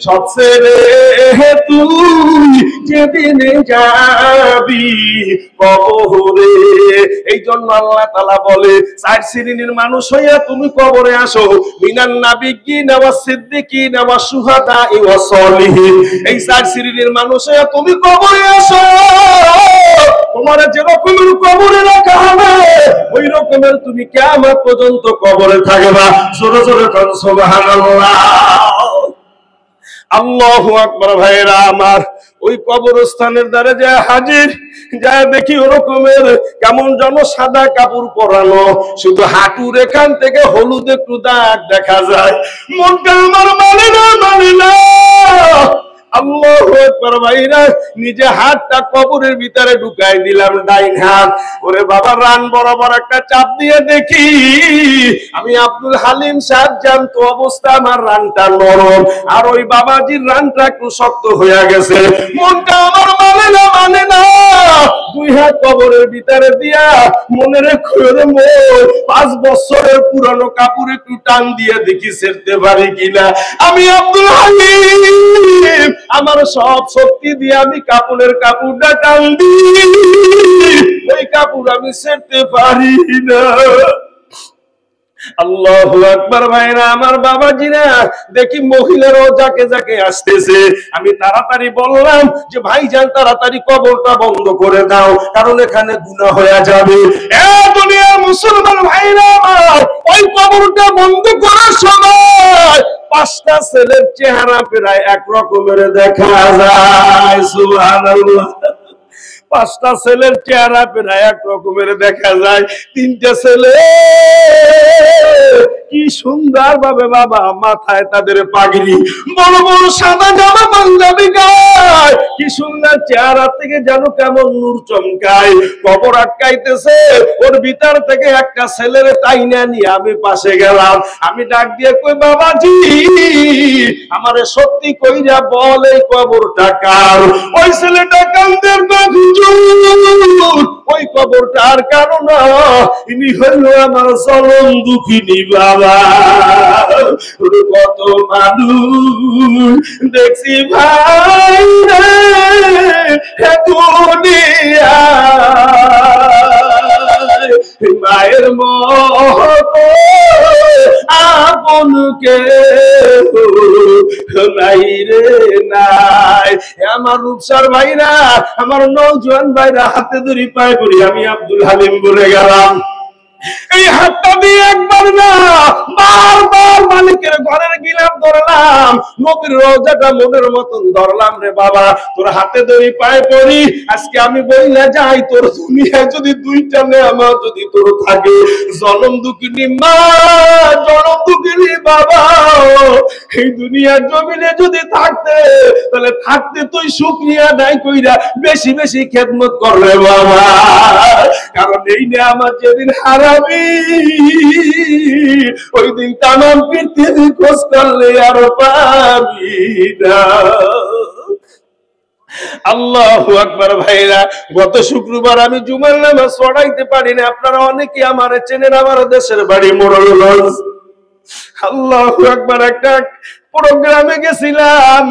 সব ছেড়ে তুই যেদিন যাবি কবরে। এই জন্য আল্লাহ তাআলা বলে 4 শ্রেণীর মানুষ হইয়া তুমি কবরে আসো, মিনান নাবিয়্যিন ওয়াস সিদ্দিকিন ওয়াস শুহাদা ওয়াস সালিহিন। এই 4 শ্রেণীর মানুষ হইয়া তুমি কবরে আসো, তোমার যে রকমের কবরে রাখা হবে ওই রকমের তুমি কিয়ামত পর্যন্ত কবরে থাকবা। জোরে জোরে কোন সুবহানাল্লাহ। আল্লাহু আকবার। ভাইরা আমার, ওই কবরস্থানের দ্বারে যায় হাজির, যায় দেখি ওরকমের কেমন যেন সাদা কাপড় পরানো, শুধু হাঁটুর এখান থেকে হলুদ একটু দাগ দেখা যায়। মনটা আমার মানে না। আল্লাহু আকবার। ভাইরা, নিজে হাতটা কবরের ভিতরে ঢুকাই দিলাম, ডাইন হাত। ওরে বাবা, রান বরাবর একটা চাপ দিয়ে দেখি আমি আব্দুল হালিম সাহেব জানতো অবস্থা, আমার রানটা নরম, আর ওই বাবাজির রানটা একটু শক্ত হয়ে গেছে। মনটা আমার মানে না। 2 হাত কবরের ভিতরে দিয়া মনে রেখো রে মন, 5 বছরের পুরানো কাপড় একটু টান দিয়ে দেখি ছেড়তে পারি কিনা। আমি আব্দুল হালিম আমার সব শক্তি দিয়ে আমি কাপড়টা টান দিই, ওই কাপড় আমি ছেড়তে পারি না। আল্লাহু আকবার। ভাইরা আমার, বাবাজিরা দেখি মহিলারাও যাকে যাকে আসতেছে। আমি তাড়াতাড়ি বললাম যে ভাইজান তাড়াতাড়ি কবরটা বন্ধ করে দাও, কারণ এখানে গুনাহ হয়ে যাবে। এ দুনিয়ার মুসলমান ভাইরা আমার, ওই কবরটা বন্ধ করার সময় 5টা ছেলের চেহারা প্রায় এক রকমের দেখা যায়। সুবহানাল্লাহ। 5টা ছেলের চেহারা প্রায় এক রকমের দেখা যায়। 3টে ছেলে কি সুন্দর ভাবে বাবা মাথায় তাদের পাগড়ি, বড় বড় সাদা জামা পাঞ্জাবি গায়, কি সুন্দর চেহারা থেকে যেন কেমন নূর চমকায়। কবর আটকাইতেছে, ওর ভিতর থেকে একটা ছেলের টাইনা নিয়ে আমি পাশে গেলাম। আমি ডাক দিয়ে কই, বাবাজি আমারে সত্যি কইরা বল এই কবরটা কার? ওই ছেলেটা কান্দের ওই কবরটার কারণ ইনি হইল আমার চরম দুঃখিনী বাবা। কত মানুষ দেখছি ভাই দুনিয়া, মায়ের মতো আপনকে নাই রে নাই। যায়। আমার রূপসার ভাইরা, আমার নওজোয়ান ভাইরা, হাতে ধরি পায়ে পড়ি, আমি আব্দুল হালিম বলে গেলাম। এই হাতটা দিয়ে একবার না বারবার মালিকের ঘরের গিলাফ ধরলাম, নবীর রওজাটা মনের মতন ধরলাম। রে বাবা, তোর হাতে ধরি পায়ে পড়ি, আজকে আমি বইলা যাই, তোর দুনিয়ায় যদি দুইটা নেয়ামত যদি তোর থাকে, জনম দুঃখিনী মা, জনম দুঃখিনী বাবা, এই দুনিয়ার জমিনে যদি থাকতে, তাহলে থাকতে তুই শুকরিয়া আদায় কইরা বেশি বেশি খেদমত করবে বাবা। কারণ এই নেয়ামত যেদিন হারাবি, ওই দিন তামাম পৃথিবী খোঁজ করলে আর পাবি না। আল্লাহু আকবার। ভাইরা, গত শুক্রবার আমি জুমার নামাজ পড়াইতে পারিনি। আপনারা অনেকে আমার চেনেন, আমার দেশের বাড়ি মোড়লগঞ্জ। আল্লাহু আকবার। একটা প্রোগ্রামে গেছিলাম,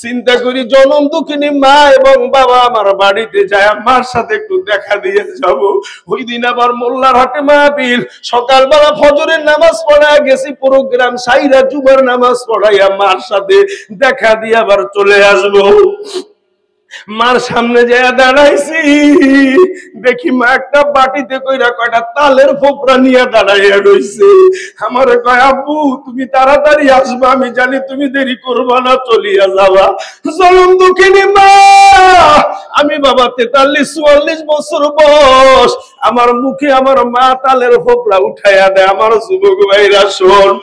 চিন্তা করি জনম দুঃখিনী মা এবং বাবা আমার বাড়িতে যায়, মার সাথে একটু দেখা দিয়ে যাব। ওই দিন আবার মোল্লার হাটে মাহফিল, সকালবেলা ফজরের নামাজ পড়ায় গেছি, প্রোগ্রাম সাইরা জুমার নামাজ পড়াইয়া মার সাথে দেখা দিয়ে আবার চলে আসবো। মার সামনে যায় দাঁড়াইছি, দেখি মা একটা বাটিতে কইরা কয়টা তালের ফোপরা নিয়ে দাঁড়াইয়া রইছে। আমারে কয়, আব্বু তুমি তাড়াতাড়ি আসবা, আমি জানি তুমি দেরি করবা না, চলিয়া যাবা। জনম দুঃখিনী মা, আমি বাবা 43-44 বছর বয়স, আমার মুখে আমার মা তালের ফোপরা উঠাইয়া দেয়। আমার যুবক ভাইরা শোন,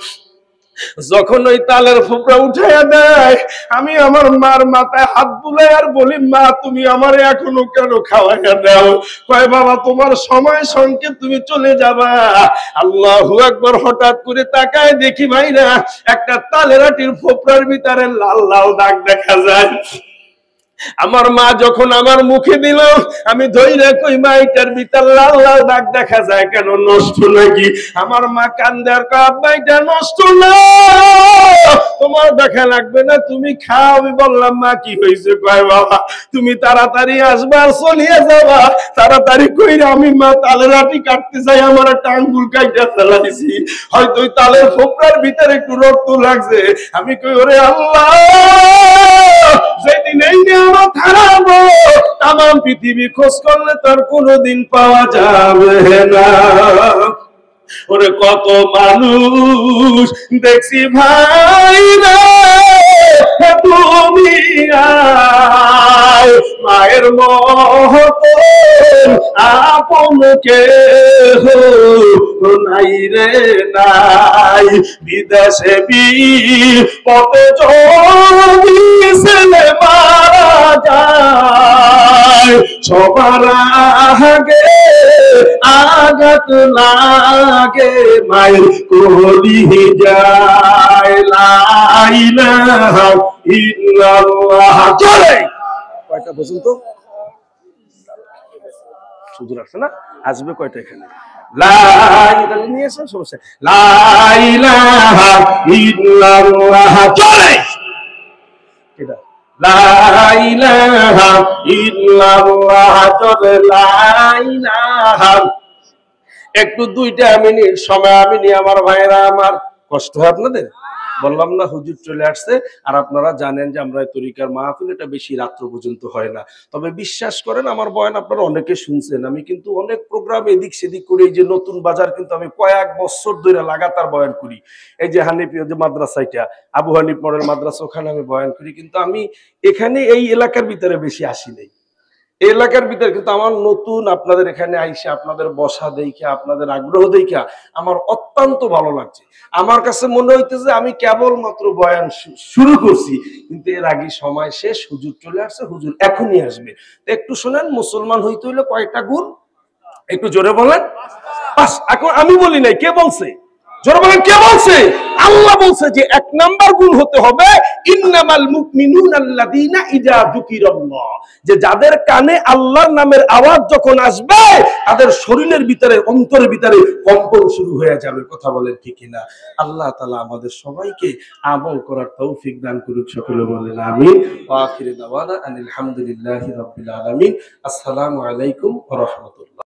যখন ওই তালের ফোপরা উঠাইয়া দেয়, আমি আমার মার মাথায় হাত বুলাই আর বলি, মা তুমি আমারে এখনো কেন খাওয়াইয়া দাও? কয়, বাবা তোমার সময় সংকেত, তুমি চলে যাবা। আল্লাহু আকবার। হঠাৎ করে তাকায় দেখি ভাইরা, একটা তালের আটির ফোপরার ভিতরে লাল লাল দাগ দেখা যায়। আমার মা যখন আমার মুখে দিল, আমি ধইরা কই, মা এটার ভিতর লাল লাল দাগ দেখা যায় কেন, নষ্ট নাকি? আমার মা কান্দে আর কয়, আব্বা এটা নষ্ট না, তোমার দেখা লাগবে না, তুমি খাও। আমি বললাম, মা কি হয়েছে? কয়, বাবা তুমি তাড়াতাড়ি আসবা, চলিয়ে যাবা। তাড়াতাড়ি কইরা আমি মা তালের আটি কাটতে যাই, আমার একটা আঙ্গুল কাইটা ফেলাইছি, হয়তো ওই তালের ফোপরার ভিতরে একটু রক্ত লাগছে। আমি কই, ওরে আল্লাহ, যেদিন এই নিয়ামত হারাবো, তামাম পৃথিবী খোঁজ করলে তার কোনোদিন পাওয়া যাবে না। ওরে কত মানুষ দেখছি ভাই রে, তুমি আয়, মায়ের মতো আপন কেহ নাই রে নাই। বিদেশে বিপদে যদি ছেলে মারা যায়, সবার আগে আঘাত লাগে মায়ের কলি যায়। লা ইলাহা ইল্লাল্লাহ। চলে কয়টা পর্যন্ত শুধু রাখছে না, আসবে কয়টা এখানে? লা ইলাহা সমস্যা, লা ইলাহা ইল্লাল্লাহ। চলে এটা লা ইলাহা ইল্লাল্লাহ। চলে লা ইলাহা। একটু 2টা মিনিট সময় আমি নিয়ে, আমার ভাইরা, আমার কষ্ট হয় আপনাদের, বললাম না হুজুর চলে আসছে। আর আপনারা জানেন যে আমরা তরিকার মাহফিল এটা বেশি রাত্র পর্যন্ত হয় না। তবে বিশ্বাস করেন, আমার বয়ান আপনারা অনেকে শুনছেন, আমি কিন্তু অনেক প্রোগ্রাম এদিক সেদিক করি। এই যে নতুন বাজার কিন্তু আমি কয়েক বছর ধরে লাগাতার বয়ান করি। এই যে হানিফি যে মাদ্রাসাটা, আবু হানিফ মডেল মাদ্রাসা, ওখানে আমি বয়ান করি। কিন্তু আমি এখানে এই এলাকার ভিতরে বেশি আসি নাই, এলাকার ভিতরে। কিন্তু আমার নতুন আপনাদের এখানে আইসা আপনাদের বসা দেখে, আপনাদের আগ্রহ দেখে আমার অত্যন্ত ভালো লাগছে। আমার কাছে মনে হইতেছে আমি কেবলমাত্র বয়ান শুরু করছি, কিন্তু এর আগে সময় শেষ, হুজুর চলে আসছে, হুজুর এখনই আসবে। একটু শোনেন, মুসলমান হইতে হইলে কয়টা গুণ? একটু জোরে বলেন। 5। এখন আমি বলি নাই, কে বলছে? জোরে বলেন, কে বলছে? আল্লাহ বলছে যে 1 নাম্বার গুণ হতে হবে, ইন্নামাল মুমিনুনা আল্লাযীনা ইযা যুকিরাল্লাহ, যে যাদের কানে আল্লাহর নামের আওয়াজ যখন আসবে, তাদের শরীরের ভিতরে, অন্তরের ভিতরে কম্পন শুরু হয়ে যাবে। কথা বলেন ঠিক কিনা? আল্লাহ তাআলা আমাদের সবাইকে আমল করার তৌফিক দান করুক। সকলে বলেন আমিন। ওয়া আখিরু দাওয়ানা আলহামদুলিল্লাহি রাব্বিল আলামিন। আসসালামু আলাইকুম ওয়া রাহমাতুল্লাহ।